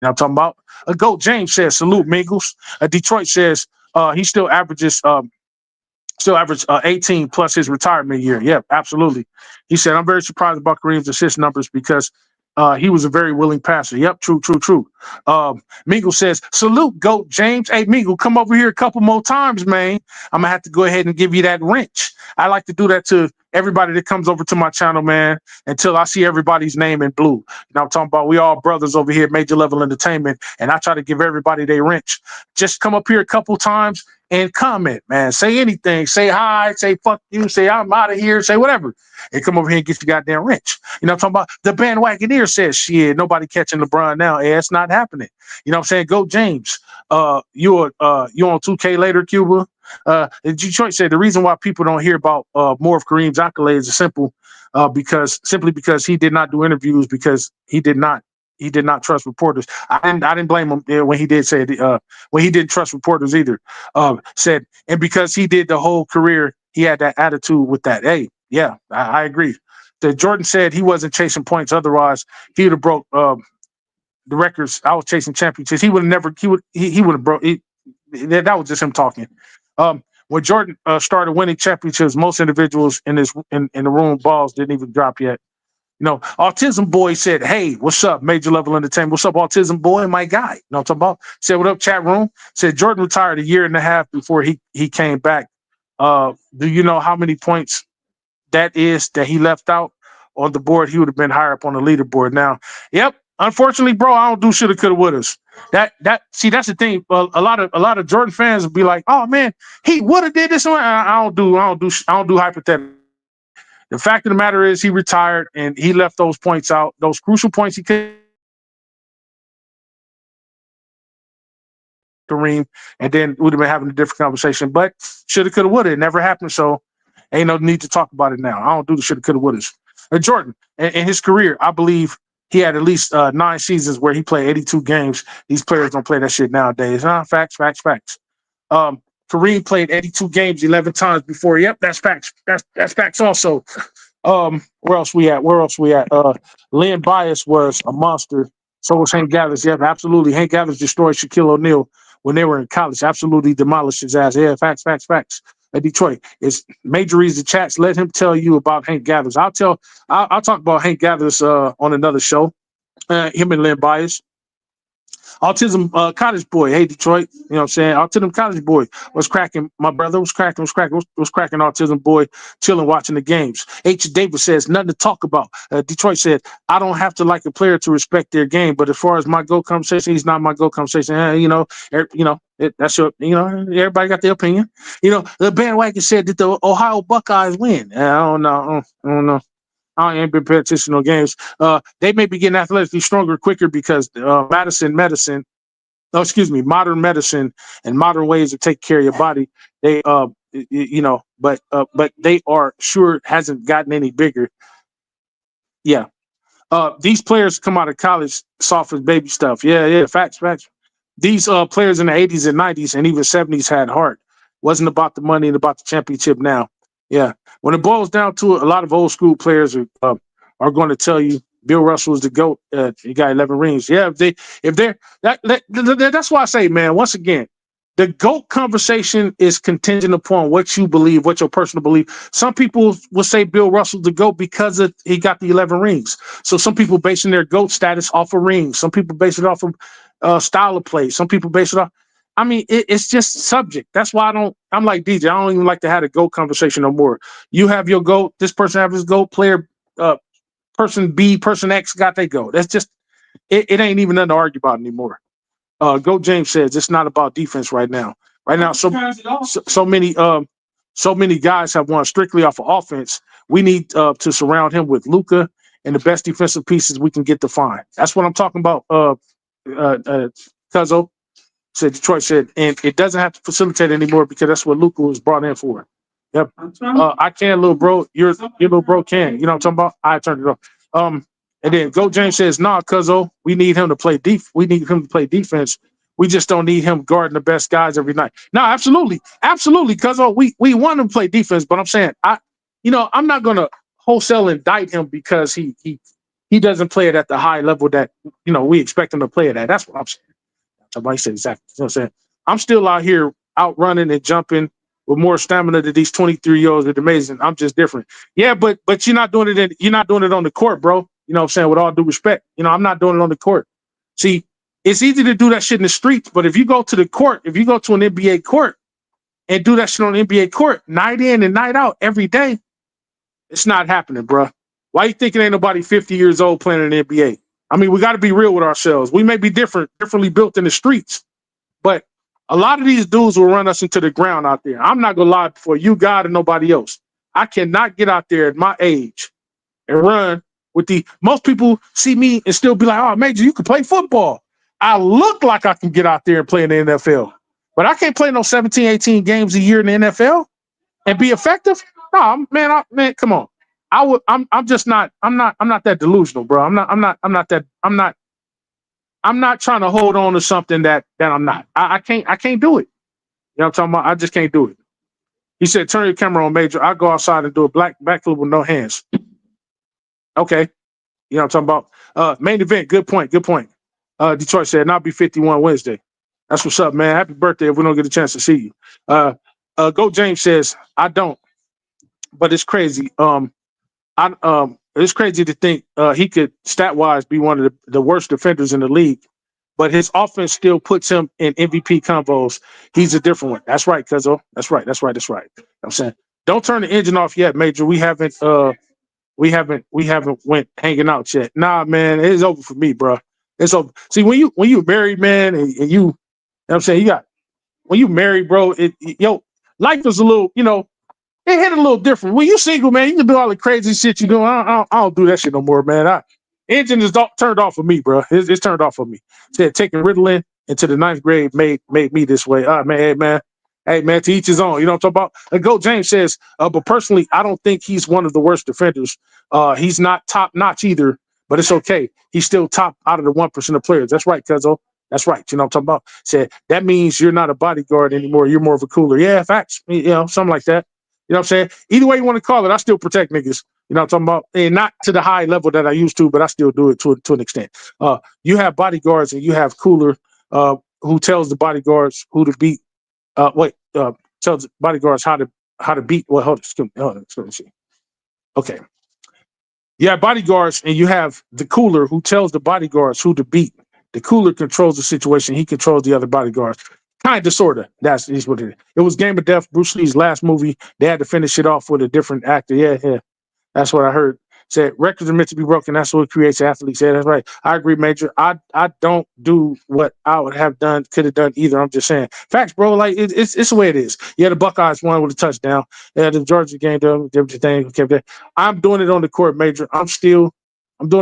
You know what I'm talking about? Goat James says, salute, Mingles. Detroit says he still average 18 plus his retirement year. Yeah, absolutely. He said, I'm very surprised about Kareem's assist numbers because he was a very willing passer. Yep, true, true, true. Mingle says, salute, Goat James. Hey, Mingle, come over here a couple more times, man. I'm going to have to go ahead and give you that wrench. I like to do that to everybody that comes over to my channel, man, until I see everybody's name in blue. You know what I'm talking about? We all brothers over here at Major Level Entertainment, and I try to give everybody their wrench. Just come up here a couple times and comment, man. Say anything. Say hi. Say fuck you. Say I'm out of here. Say whatever. And come over here and get your goddamn wrench. You know what I'm talking about? The bandwagoneer says, shit, nobody catching LeBron now. Yeah, it's not happening. You know what I'm saying? Go James. You on 2K later, Cuba. Detroit said the reason why people don't hear about more of Kareem's accolades is simple because he did not do interviews because he did not trust reporters. I didn't blame him when he did say when he didn't trust reporters either. Said, and because he did the whole career, he had that attitude with that. Hey, yeah, I agree. Jordan said he wasn't chasing points. Otherwise, he would have broke the records. I was chasing championships. He would have never. He would have broke. That was just him talking. When Jordan started winning championships, most individuals in the room balls didn't even drop yet. You know, Autism Boy said, hey, what's up, Major Level Entertainment? What's up, Autism Boy? My guy. You know what I'm talking about? Said, what up, chat room? Said, Jordan retired a year and a half before he came back. Do you know how many points that is that he left out on the board? He would have been higher up on the leaderboard now. Yep. Unfortunately, bro, I don't do shoulda, coulda, wouldas. See, that's the thing. A lot of Jordan fans will be like, oh man, he would have did this one. I don't do hypothetical. The fact of the matter is he retired and he left those points out, those crucial points he could Kareem, and then we'd have been having a different conversation. But shoulda, coulda, woulda. It never happened, so ain't no need to talk about it now. I don't do the shoulda, coulda, wouldas. Jordan, in his career, I believe he had at least 9 seasons where he played 82 games. These players don't play that shit nowadays. Facts. Kareem played 82 games 11 times before. Yep, that's facts. That's facts also. Where else we at? Lynn Bias was a monster. So was Hank Gathers. Yeah, absolutely. Hank Gathers destroyed Shaquille O'Neal when they were in college. Absolutely demolished his ass. Yeah, facts. At Detroit, it's major reason chats. Let him tell you about Hank Gathers. I'll talk about Hank Gathers on another show. Him and Lynn Bias. Autism Cottage Boy. Hey, Detroit. You know what I'm saying? Autism Cottage Boy was cracking. My brother was cracking. Autism Boy chilling, watching the games. H. Davis says, nothing to talk about. Detroit said, I don't have to like a player to respect their game, but as far as my GOAT conversation, he's not my GOAT conversation. That's your, everybody got their opinion. The bandwagon said that the Ohio Buckeyes win. I don't know. I ain't been paying attention to no games. They may be getting athletically stronger quicker because modern medicine and modern ways of taking care of your body. They, but they are sure hasn't gotten any bigger. Yeah. These players come out of college soft as baby stuff. Yeah. Facts. These players in the 80s and 90s and even 70s had heart. Wasn't about the money and about the championship now. Yeah. When it boils down to it, a lot of old school players are going to tell you Bill Russell is the GOAT. He got 11 rings. Yeah, if they're that's why I say, man, once again, the GOAT conversation is contingent upon what you believe, what your personal belief. Some people will say Bill Russell's the GOAT because he got the 11 rings. So some people basing their GOAT status off of rings. Some people base it off of style of play. Some people base it off. I mean, it's just subject. That's why I'm like DJ. I don't even like to have a GOAT conversation no more. You have your GOAT. This person have his GOAT. Player, person B, person X got their GOAT. That's just, it ain't even nothing to argue about anymore. Go James says it's not about defense right now. Right now, so many guys have won strictly off of offense. We need to surround him with Luka and the best defensive pieces we can get to find. That's what I'm talking about. Cuzzo said Detroit said, and it doesn't have to facilitate anymore because that's what Luka was brought in for. Yep. I can, little bro. Your little bro can. You know what I'm talking about? I turned it off. And then Go James says, nah, Cuzzo, we need him to play we need him to play defense. We just don't need him guarding the best guys every night. No, absolutely. Absolutely, Cuzzo. We want him to play defense, but I'm saying I'm not gonna wholesale indict him because he doesn't play it at the high level that we expect him to play it at. That's what I'm saying. Somebody said exactly. You know what I'm saying? I'm still out here out running and jumping with more stamina than these 23-year-olds. It's amazing. I'm just different. Yeah, but you're not doing it. You're not doing it on the court, bro. You know what I'm saying? With all due respect, I'm not doing it on the court. See, it's easy to do that shit in the streets, but if you go to the court, if you go to an NBA court and do that shit on an NBA court night in and night out every day, it's not happening, bro. Why you thinking ain't nobody 50 years old playing in the NBA? I mean, we got to be real with ourselves. We may be differently built in the streets, but a lot of these dudes will run us into the ground out there. I'm not gonna lie for you, God, and nobody else. I cannot get out there at my age and run with most people see me and still be like, oh, Major, you can play football. I look like I can get out there and play in the NFL, but I can't play no 17, 18 games a year in the NFL and be effective. No, man, come on. I'm just not. I'm not that delusional, bro. I'm not trying to hold on to something that I'm not. I can't do it. You know what I'm talking about? I just can't do it. He said, turn your camera on, Major. I'll go outside and do a backflip with no hands. Okay. You know what I'm talking about? Main event, good point. Detroit said, not be 51 Wednesday. That's what's up, man. Happy birthday if we don't get a chance to see you. Go James says, I don't. But it's crazy. It's crazy to think he could stat-wise be one of the worst defenders in the league, but his offense still puts him in MVP combos. He's a different one. That's right, Cuzzo. That's right. I'm saying, don't turn the engine off yet, Major. We haven't went hanging out yet. Nah, man, it's over for me, bro. It's over. See, when you married, man, and you know what I'm saying, when you married, bro, life is a little, it hit a little different. When you single, man, you can do all the crazy shit you do. I don't do that shit no more, man. Engine is turned off for me, bro. It's turned off for me. Said taking Ritalin into the 9th grade made me this way. Hey, man, to each his own. You know what I'm talking about? Go James says, but personally, I don't think he's one of the worst defenders. He's not top notch either, but it's okay. He's still top out of the 1% of players. That's right, Cuzzo. That's right. You know what I'm talking about? Said that means you're not a bodyguard anymore. You're more of a cooler. Yeah, facts. Something like that. You know what I'm saying? Either way you want to call it, I still protect niggas. You know what I'm talking about? And not to the high level that I used to, but I still do it to an extent. You have bodyguards and you have cooler who tells the bodyguards who to beat. Tells the bodyguards how to beat. Well, hold on. Let me see. Okay. You have bodyguards and you have the cooler who tells the bodyguards who to beat. The cooler controls the situation. He controls the other bodyguards. Kind of, sort of. That's what it is. It was Game of Death, Bruce Lee's last movie. They had to finish it off with a different actor. Yeah. That's what I heard. Said records are meant to be broken. That's what creates athletes. Yeah, that's right. I agree, Major. I don't do what I would have done, could have done either. I'm just saying. Facts, bro. Like it's the way it is. Yeah, the Buckeyes won with a touchdown. Yeah, the Georgia game, everything kept that. I'm doing it on the court, Major. I'm doing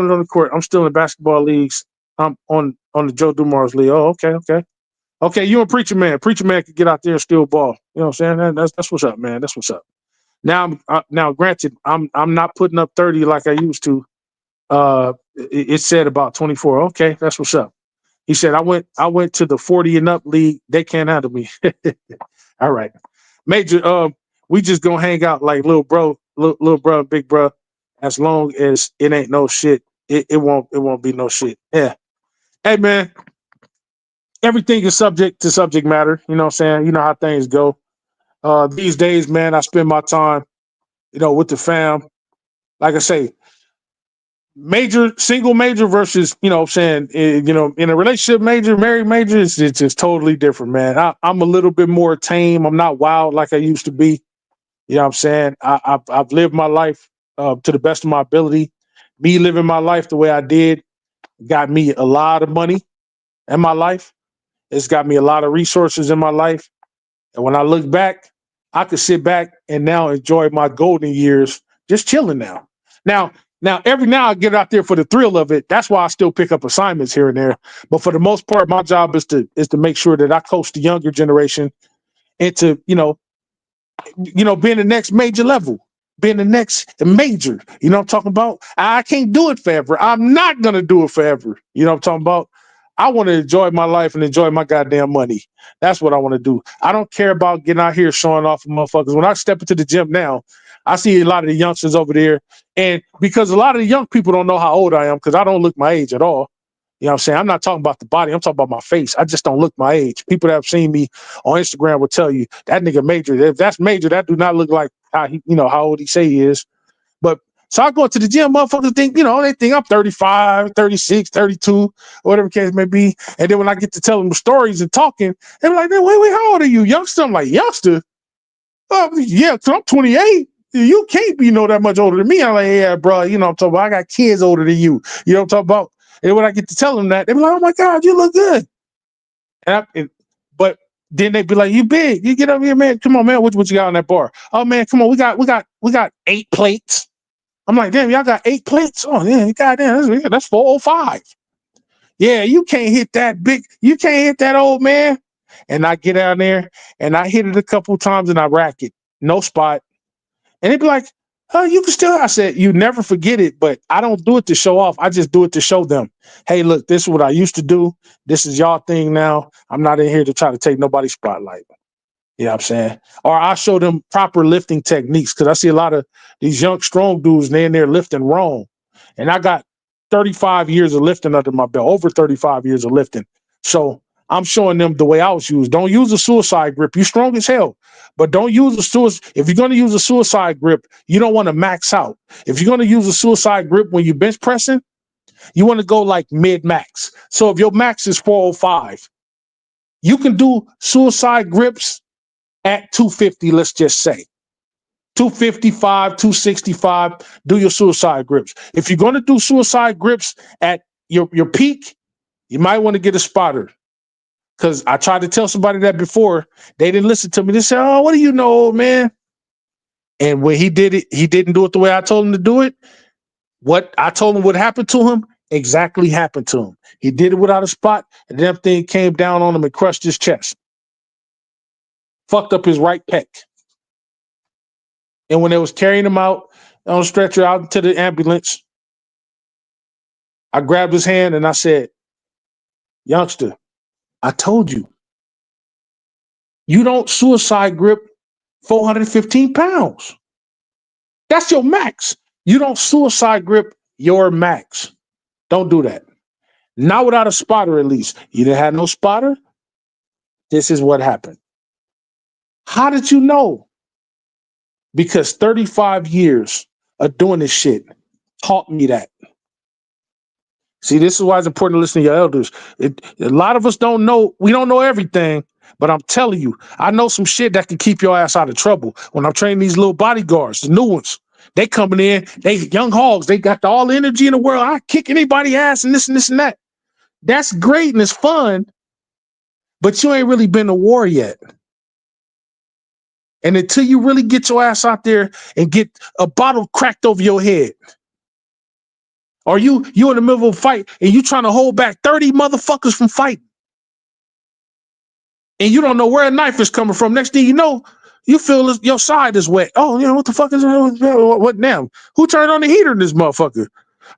it on the court. I'm still in basketball leagues. I'm on the Joe Dumars league. Oh, okay. Okay, you a preacher man. Preacher man could get out there and steal ball. You know what I'm saying? That's what's up, man. That's what's up. Now, granted, I'm not putting up 30 like I used to. It said about 24. Okay, that's what's up. He said I went to the 40 and up league. They can't handle me. All right. Major, we just gonna hang out like little bro, big bro. As long as it ain't no shit, it won't be no shit. Yeah. Hey man, everything is subject to subject matter. You know what I'm saying? You know how things go. These days, man, I spend my time, with the fam. Like I say, single major versus, what I'm saying, in a relationship major, married major, it's just totally different, man. I'm a little bit more tame. I'm not wild like I used to be. You know what I'm saying? I've lived my life to the best of my ability. Me living my life the way I did got me a lot of money in my life. It's got me a lot of resources in my life. And when I look back, I could sit back and now enjoy my golden years just chilling now. Now, every now I get out there for the thrill of it. That's why I still pick up assignments here and there. But for the most part, my job is to make sure that I coach the younger generation into, being the next major level, being the next major. You know what I'm talking about? I can't do it forever. I'm not gonna do it forever. You know what I'm talking about? I want to enjoy my life and enjoy my goddamn money. That's what I want to do. I don't care about getting out here showing off for motherfuckers. When I step into the gym now, I see a lot of the youngsters over there. And because a lot of the young people don't know how old I am, because I don't look my age at all. You know what I'm saying? I'm not talking about the body. I'm talking about my face. I just don't look my age. People that have seen me on Instagram will tell you that nigga major. If that's major, that do not look like how old he say he is. But so I go to the gym, motherfuckers think, they think I'm 35, 36, 32, whatever the case may be. And then when I get to tell them stories and talking, they're like, wait, how old are you? Youngster? I'm like, youngster? Yeah, because I'm 28. You can't be that much older than me. I'm like, yeah, bro, I'm talking about. I got kids older than you. You know what I'm talking about? And when I get to tell them that, they be like, oh my God, you look good. But then they be like, you big. You get up here, man. Come on, man. What you got on that bar? Oh man, come on. We got 8 plates. I'm like, damn, y'all got 8 plates? Oh yeah, goddamn, that's 405. Yeah, you can't hit that big. You can't hit that old man. And I get out there and I hit it a couple times and I rack it. No spot. And they'd be like, oh, you can still. I said, you never forget it, but I don't do it to show off. I just do it to show them, hey, look, this is what I used to do. This is y'all thing now. I'm not in here to try to take nobody's spotlight. You know what I'm saying? Or I show them proper lifting techniques because I see a lot of these young, strong dudes, and they're in there lifting wrong. And I got 35 years of lifting under my belt, over 35 years of lifting. So I'm showing them the way I was used. Don't use a suicide grip. You're strong as hell, but don't use a suicide. If you're going to use a suicide grip, you don't want to max out. If you're going to use a suicide grip when you're bench pressing, you want to go like mid max. So if your max is 405, you can do suicide grips at 250, let's just say. 255, 265, do your suicide grips. If you're going to do suicide grips at your peak, you might want to get a spotter. Because I tried to tell somebody that before. They didn't listen to me. They said, oh, what do you know, old man? And when he did it, he didn't do it the way I told him to do it. What I told him would happen to him exactly happened to him. He did it without a spot, and then everything came down on him and crushed his chest. Fucked up his right pec. And when they was carrying him out on a stretcher out into the ambulance, I grabbed his hand and I said, youngster, I told you, you don't suicide grip 415 pounds. That's your max. You don't suicide grip your max. Don't do that. Not without a spotter, at least. You didn't have no spotter. This is what happened. How did you know? Because 35 years of doing this shit taught me that. See, this is why it's important to listen to your elders. A lot of us don't know. We don't know everything, but I'm telling you, I know some shit that can keep your ass out of trouble. When I'm training these little bodyguards, the new ones, they coming in, they young hogs, they got all the energy in the world. I kick anybody ass and this and this and that. That's great and it's fun, but you ain't really been to war yet. And until you really get your ass out there and get a bottle cracked over your head, or you in the middle of a fight and you trying to hold back 30 motherfuckers from fighting, and you don't know where a knife is coming from. Next thing you know, you feel your side is wet. Oh, what the fuck is what now? Who turned on the heater in this motherfucker?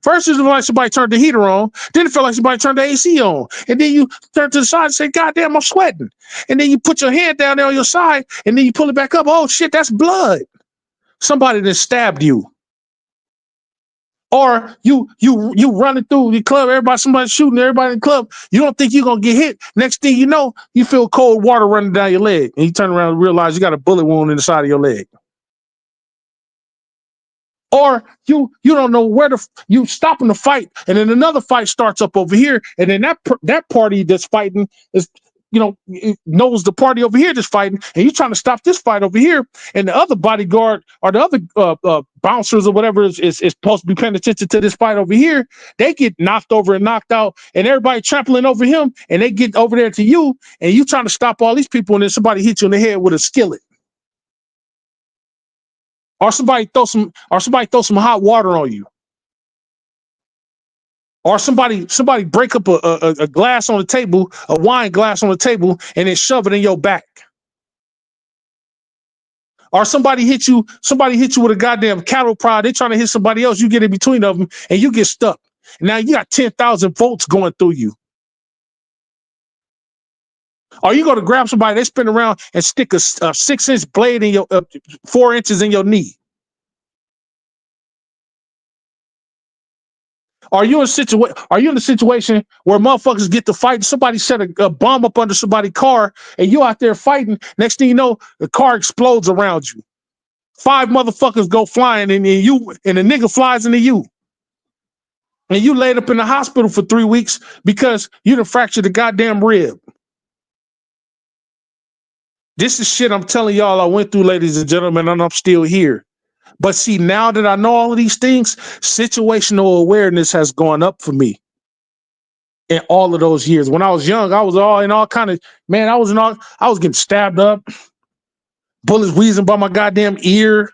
First, it was like somebody turned the heater on. Then it felt like somebody turned the AC on. And then you turn to the side and say, God damn, I'm sweating. And then you put your hand down there on your side, and then you pull it back up. Oh, shit, that's blood. Somebody that stabbed you. Or you running through the club, somebody shooting everybody in the club. You don't think you're going to get hit. Next thing you know, you feel cold water running down your leg. And you turn around and realize you got a bullet wound in the side of your leg. Or you don't know where you stopping the fight, and then another fight starts up over here, and then that party that's fighting is knows the party over here that's fighting, and you're trying to stop this fight over here, and the other bodyguard or the other bouncers or whatever is supposed to be paying attention to this fight over here. They get knocked over and knocked out, and everybody trampling over him, and they get over there to you, and you trying to stop all these people, and then somebody hits you in the head with a skillet. Or somebody throw some hot water on you. Or somebody break up a glass on the table, a wine glass on the table, and then shove it in your back. Or somebody hit you with a goddamn cattle prod. They trying to hit somebody else. You get in between of them, and you get stuck. Now you got 10,000 volts going through you. Or you go to grab somebody, they spin around and stick a 6-inch blade in your 4 inches in your knee. Are you in a situation where motherfuckers get to fight? Somebody set a bomb up under somebody's car, and you out there fighting. Next thing you know, the car explodes around you. 5 motherfuckers go flying, and the nigga flies into you, and you laid up in the hospital for 3 weeks because you done fractured the goddamn rib. This is shit I'm telling y'all I went through, ladies and gentlemen, and I'm still here. But see, now that I know all of these things, situational awareness has gone up for me in all of those years. When I was young, I was all kind of, man, I was getting stabbed up, bullets wheezing by my goddamn ear,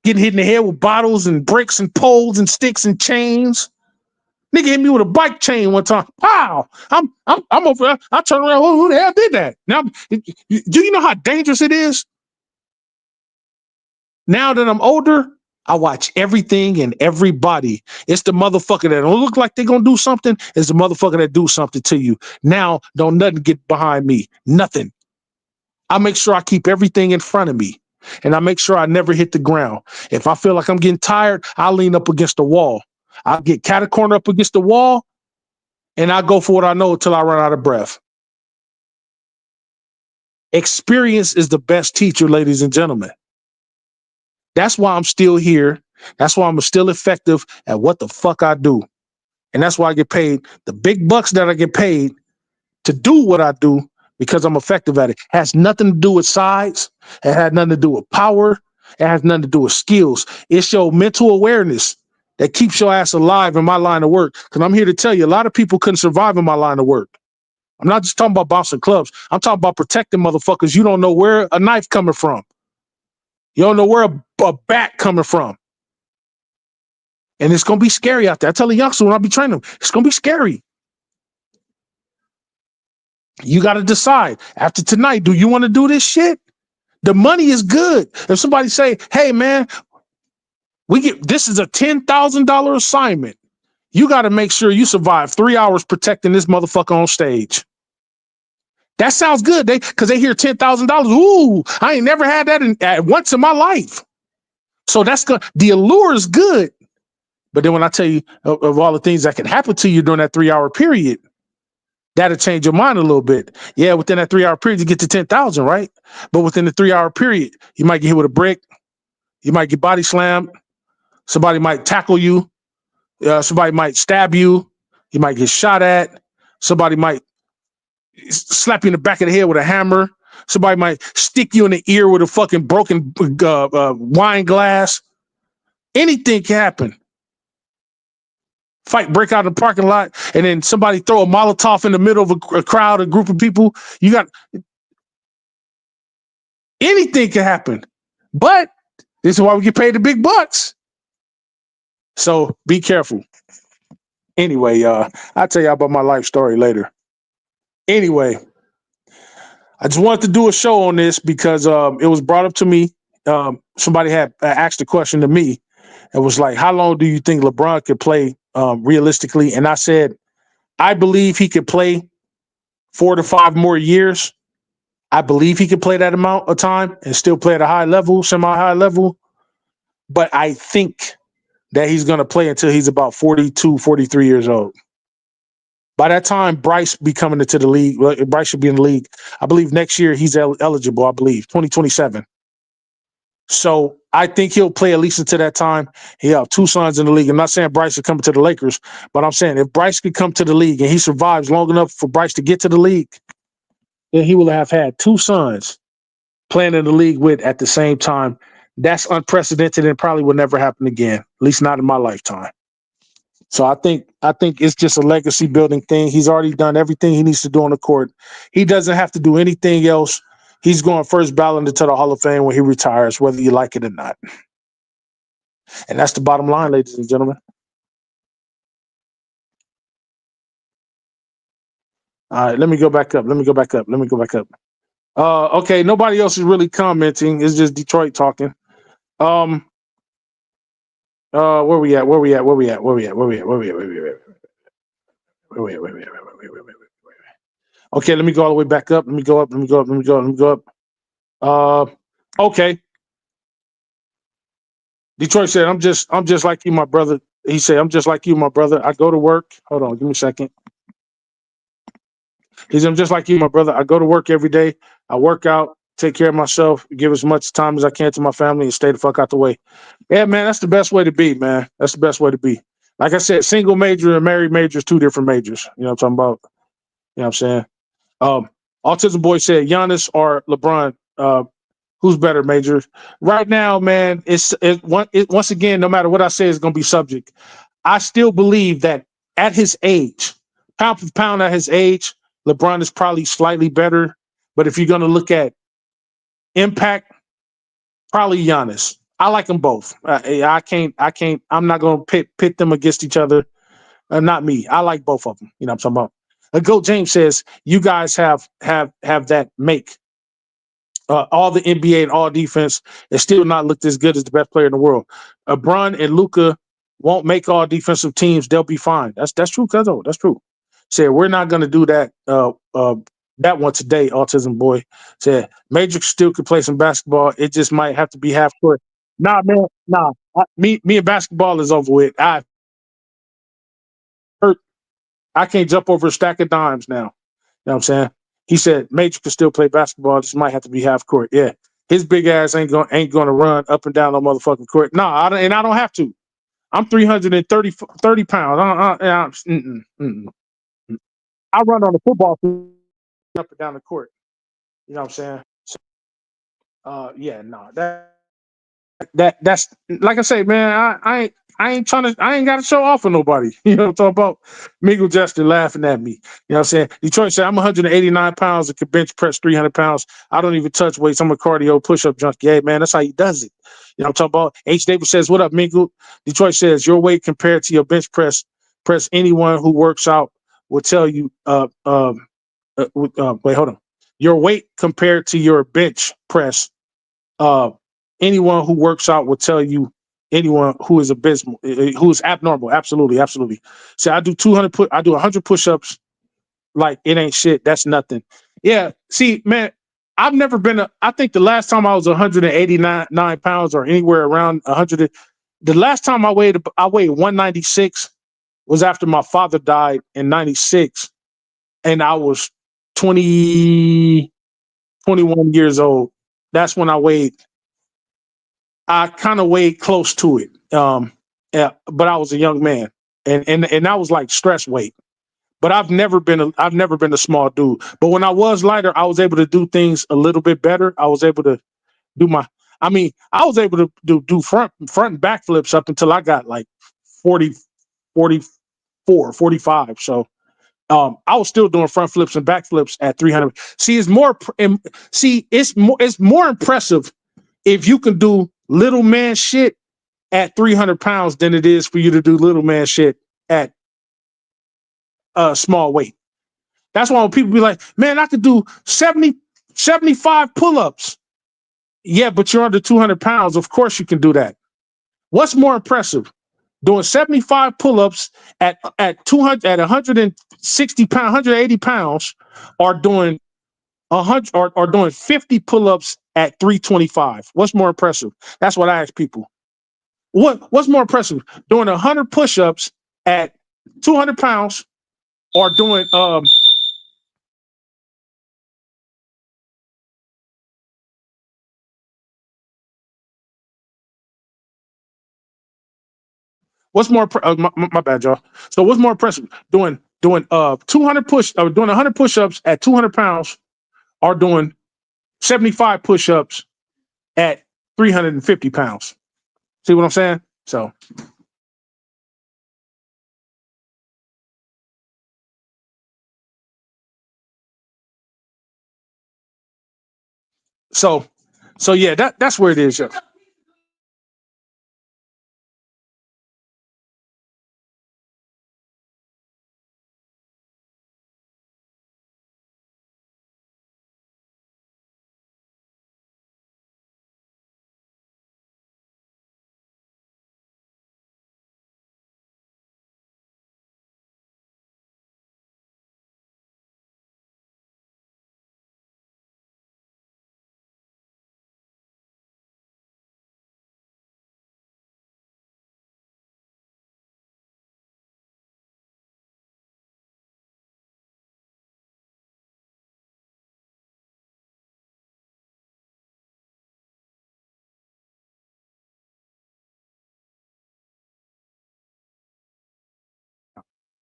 getting hit in the head with bottles and bricks and poles and sticks and chains. Nigga hit me with a bike chain one time. Wow. I'm over there. I turn around. Who the hell did that? Now, do you know how dangerous it is? Now that I'm older, I watch everything and everybody. It's the motherfucker that don't look like they're going to do something. It's the motherfucker that do something to you. Now, don't nothing get behind me. Nothing. I make sure I keep everything in front of me. And I make sure I never hit the ground. If I feel like I'm getting tired, I'll lean up against the wall. I'll get catacorner up against the wall, and I'll go for what I know until I run out of breath. Experience is the best teacher, ladies and gentlemen. That's why I'm still here. That's why I'm still effective at what the fuck I do. And that's why I get paid the big bucks that I get paid to do what I do, because I'm effective at it. It has nothing to do with size. It has nothing to do with power. It has nothing to do with skills. It's your mental awareness that keeps your ass alive in my line of work. Because I'm here to tell you, a lot of people couldn't survive in my line of work. I'm not just talking about bouncing clubs. I'm talking about protecting motherfuckers. You don't know where a knife coming from. You don't know where a bat coming from. And it's going to be scary out there. I tell the youngsters when I be training them, it's going to be scary. You got to decide after tonight, do you want to do this shit? The money is good. If somebody say, hey, man, this is a $10,000 assignment. You got to make sure you survive 3 hours protecting this motherfucker on stage. That sounds good. Because they hear $10,000. Ooh, I ain't never had that once in my life. So that's good. The allure is good. But then when I tell you of all the things that can happen to you during that 3 hour period, that'll change your mind a little bit. Yeah, within that 3 hour period, you get to 10,000, right? But within the 3 hour period, you might get hit with a brick. You might get body slammed. Somebody might tackle you. Somebody might stab you. You might get shot at. Somebody might slap you in the back of the head with a hammer. Somebody might stick you in the ear with a fucking broken wine glass. Anything can happen. Fight break out in the parking lot, and then somebody throw a Molotov in the middle of a crowd, a group of people. You got anything can happen. But this is why we get paid the big bucks. So be careful. Anyway, I'll tell you about my life story later. Anyway, I just wanted to do a show on this because it was brought up to me. Somebody had asked a question to me. It was like, how long do you think LeBron could play realistically. And I said, I believe he could play 4 to 5 more years. I believe he could play that amount of time and still play at a high level, semi-high level. But I think that he's going to play until he's about 42, 43 years old. By that time, Bryce be coming into the league. Well, Bryce should be in the league. I believe next year he's eligible, I believe, 2027. So I think he'll play at least until that time. He'll have 2 sons in the league. I'm not saying Bryce will come to the Lakers, but I'm saying if Bryce could come to the league and he survives long enough for Bryce to get to the league, then he will have had 2 sons playing in the league with at the same time. That's unprecedented and probably will never happen again, at least not in my lifetime. So I think it's just a legacy building thing. He's already done everything he needs to do on the court. He doesn't have to do anything else. He's going first ballot into the Hall of Fame when he retires, whether you like it or not. And that's the bottom line, ladies and gentlemen. All right, let me go back up. Okay, nobody else is really commenting. It's just Detroit talking. Where we at? Okay, let me go all the way back up. Let me go up. Okay. Detroit said, I'm just like you, my brother. He said, I'm just like you, my brother. I go to work. Hold on, give me a second. He said, I'm just like you, my brother. I go to work every day. I work out, take care of myself, give as much time as I can to my family, and stay the fuck out the way. Yeah, man, that's the best way to be, man. That's the best way to be. Like I said, single major and married major is 2 different majors. You know what I'm talking about? You know what I'm saying? Autism Boy said, Giannis or LeBron, who's better, major? Right now, man, once again, no matter what I say, it's going to be subject. I still believe that at his age, pound for pound at his age, LeBron is probably slightly better. But if you're going to look at impact, probably Giannis. I like them both. I can't. I'm not going to pit them against each other. Not me. I like both of them. You know what I'm talking about? Goat James says you guys have that make. All the NBA and all defense and still not looked as good as the best player in the world. Bron and Luka won't make all defensive teams. They'll be fine. That's true, Cuzzo. That's true. Said we're not going to do that. That one today, Autism Boy said Major still could play some basketball. It just might have to be half court. Nah, man. Nah. Me and basketball is over with. I hurt. I can't jump over a stack of dimes now. You know what I'm saying? He said Major can still play basketball. This might have to be half court. Yeah. His big ass ain't gonna run up and down the motherfucking court. No, I don't have to. I'm 330 pounds. I run on the football field up and down the court. You know what I'm saying? So, yeah, no, that's like I say, man. I ain't trying to. I ain't got to show off for nobody. You know what I'm talking about? Miguel Jester laughing at me. You know what I'm saying? Detroit said I'm 189 pounds and can bench press 300 pounds. I don't even touch weights. I'm a cardio push up junkie. Yeah, man, that's how he does it. You know what I'm talking about? H. Davis says, "What up, Miguel?" Detroit says your weight compared to your bench press. Anyone who works out will tell you. Wait, hold on. Your weight compared to your bench press. Anyone who works out will tell you anyone who is abysmal, who is abnormal. Absolutely. So I do 100 push-ups like it ain't shit. That's nothing. Yeah. See, man, I've never been I think the last time I was 189 pounds or anywhere around 100. The last time I weighed 196 was after my father died in 96. And I was 21 years old. That's when I kind of weighed close to it. Yeah, but I was a young man, and that was like stress weight. But I've never been a small dude. But when I was lighter, I was able to do things a little bit better. I was able to do I was able to do front and back flips up until I got like 40, 44, 45. So I was still doing front flips and back flips at 300. See, it's more impressive if you can do little man shit at 300 pounds than it is for you to do little man shit at small weight. That's why when people be like, man, I could do 70, 75 pull-ups. Yeah, but you're under 200 pounds. Of course you can do that. What's more impressive? doing 75 pull-ups at 200 at 160 pounds, 180 pounds, or doing 100 or doing 50 pull-ups at 325? What's more impressive? That's what I ask people. What's more impressive? Doing 100 push-ups at 200 pounds or doing what's more my bad, y'all. So what's more impressive? Doing 100 push-ups at 200 pounds or doing 75 push-ups at 350 pounds. See what I'm saying? So yeah, that's where it is. Yeah.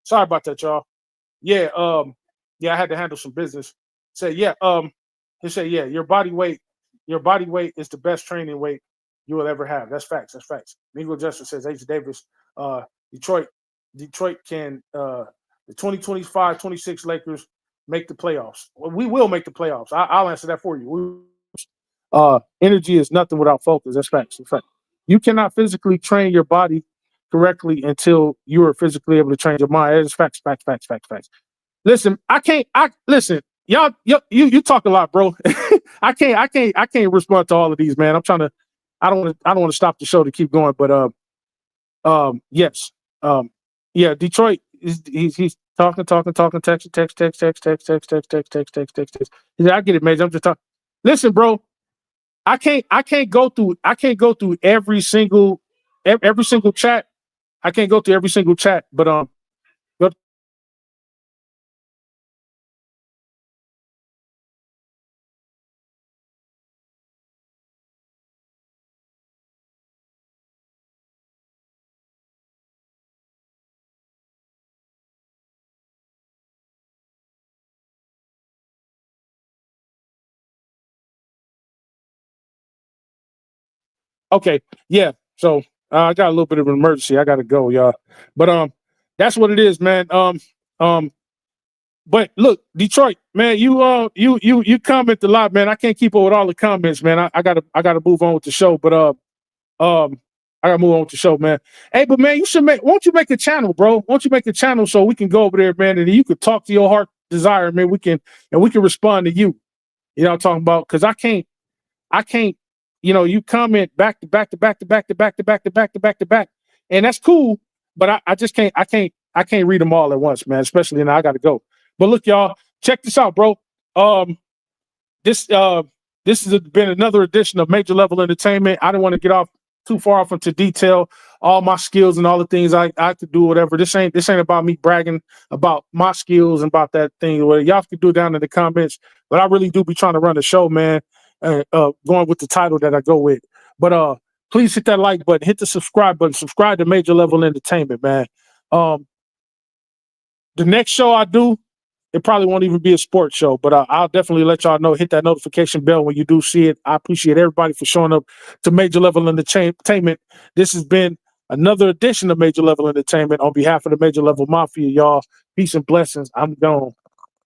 Sorry about that, y'all. Yeah, yeah, I had to handle some business. Say, yeah, he said, yeah, your body weight is the best training weight you will ever have. That's facts. That's facts. Mingo Justice says, H. Davis, uh, Detroit, Detroit can the 2025-26 Lakers make the playoffs. Well, we will make the playoffs. I'll answer that for you. Energy is nothing without focus. That's facts. That's fact. You cannot physically train your body correctly until you are physically able to train your mind. It's facts, facts, facts, facts, facts. Listen, I listen, y'all, you talk a lot, bro. I can't respond to all of these, man. I'm trying to, I don't want to stop the show to keep going, but yes, yeah, Detroit is he's talking, text. He said, I get it, man. I'm just talking. Listen, bro, I can't go through every single chat. I can't go through every single chat, but but okay, yeah. So I got a little bit of an emergency. I got to go, y'all. But that's what it is, man. Um. But look, Detroit, man, you comment a lot, man. I can't keep up with all the comments, man. I gotta move on with the show. But I gotta move on with the show, man. Hey, but man, won't you make a channel, bro? Won't you make a channel so we can go over there, man, and you could talk to your heart desire, man. We can respond to you. You know what I'm talking about? Because I can't, you comment back to back to back to back to back to back to back to back to back, and that's cool. But I just can't read them all at once, man. Especially now I got to go. But look, y'all, check this out, bro. This has been another edition of Major Level Entertainment. I don't want to get off too far off into detail all my skills and all the things I could do, whatever. This ain't about me bragging about my skills and about that thing. What y'all can do down in the comments. But I really do be trying to run the show, man. Going with the title that I go with. But please hit that like button, hit the subscribe button, subscribe to Major Level Entertainment, man. The next show I do, it probably won't even be a sports show, but I'll definitely let y'all know. Hit that notification bell when you do see it. I appreciate everybody for showing up to Major Level Entertainment. This has been another edition of Major Level Entertainment. On behalf of the Major Level Mafia, y'all, peace and blessings. I'm gone.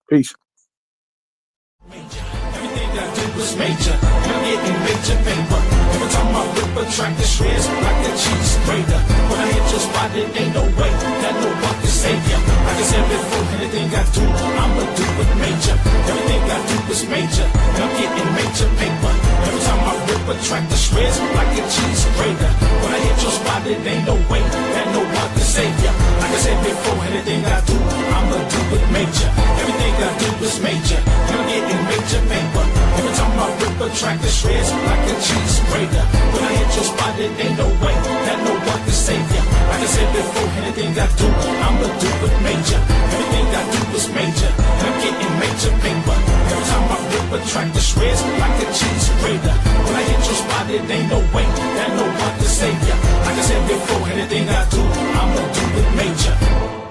Peace.
Everything I do is major. I'm getting major paper. Every time I whip a track, the shreds like a cheese grater. When I hit your spot, it ain't no way that no one can save ya. Like I said before, anything I do, I'ma do it major. Everything I do is major. I'm getting major paper. Every time I whip a track, the shreds like a cheese grater. When I hit your spot, it ain't no way that no before, anything I do, I'ma do it major. Everything I do is major, and I'm getting major paper. Every time I rip a track that shreds like a cheese grater. When I hit your spot, it ain't no way that no one can save ya. Like I said before, anything I do, I'ma do it major. Everything I do is major, and I'm getting major paper. Every time I rip a track that shreds like a cheese grater. When I hit your spot, it ain't no way that no one can save ya. Like I said before, anything I do, I'ma do it major.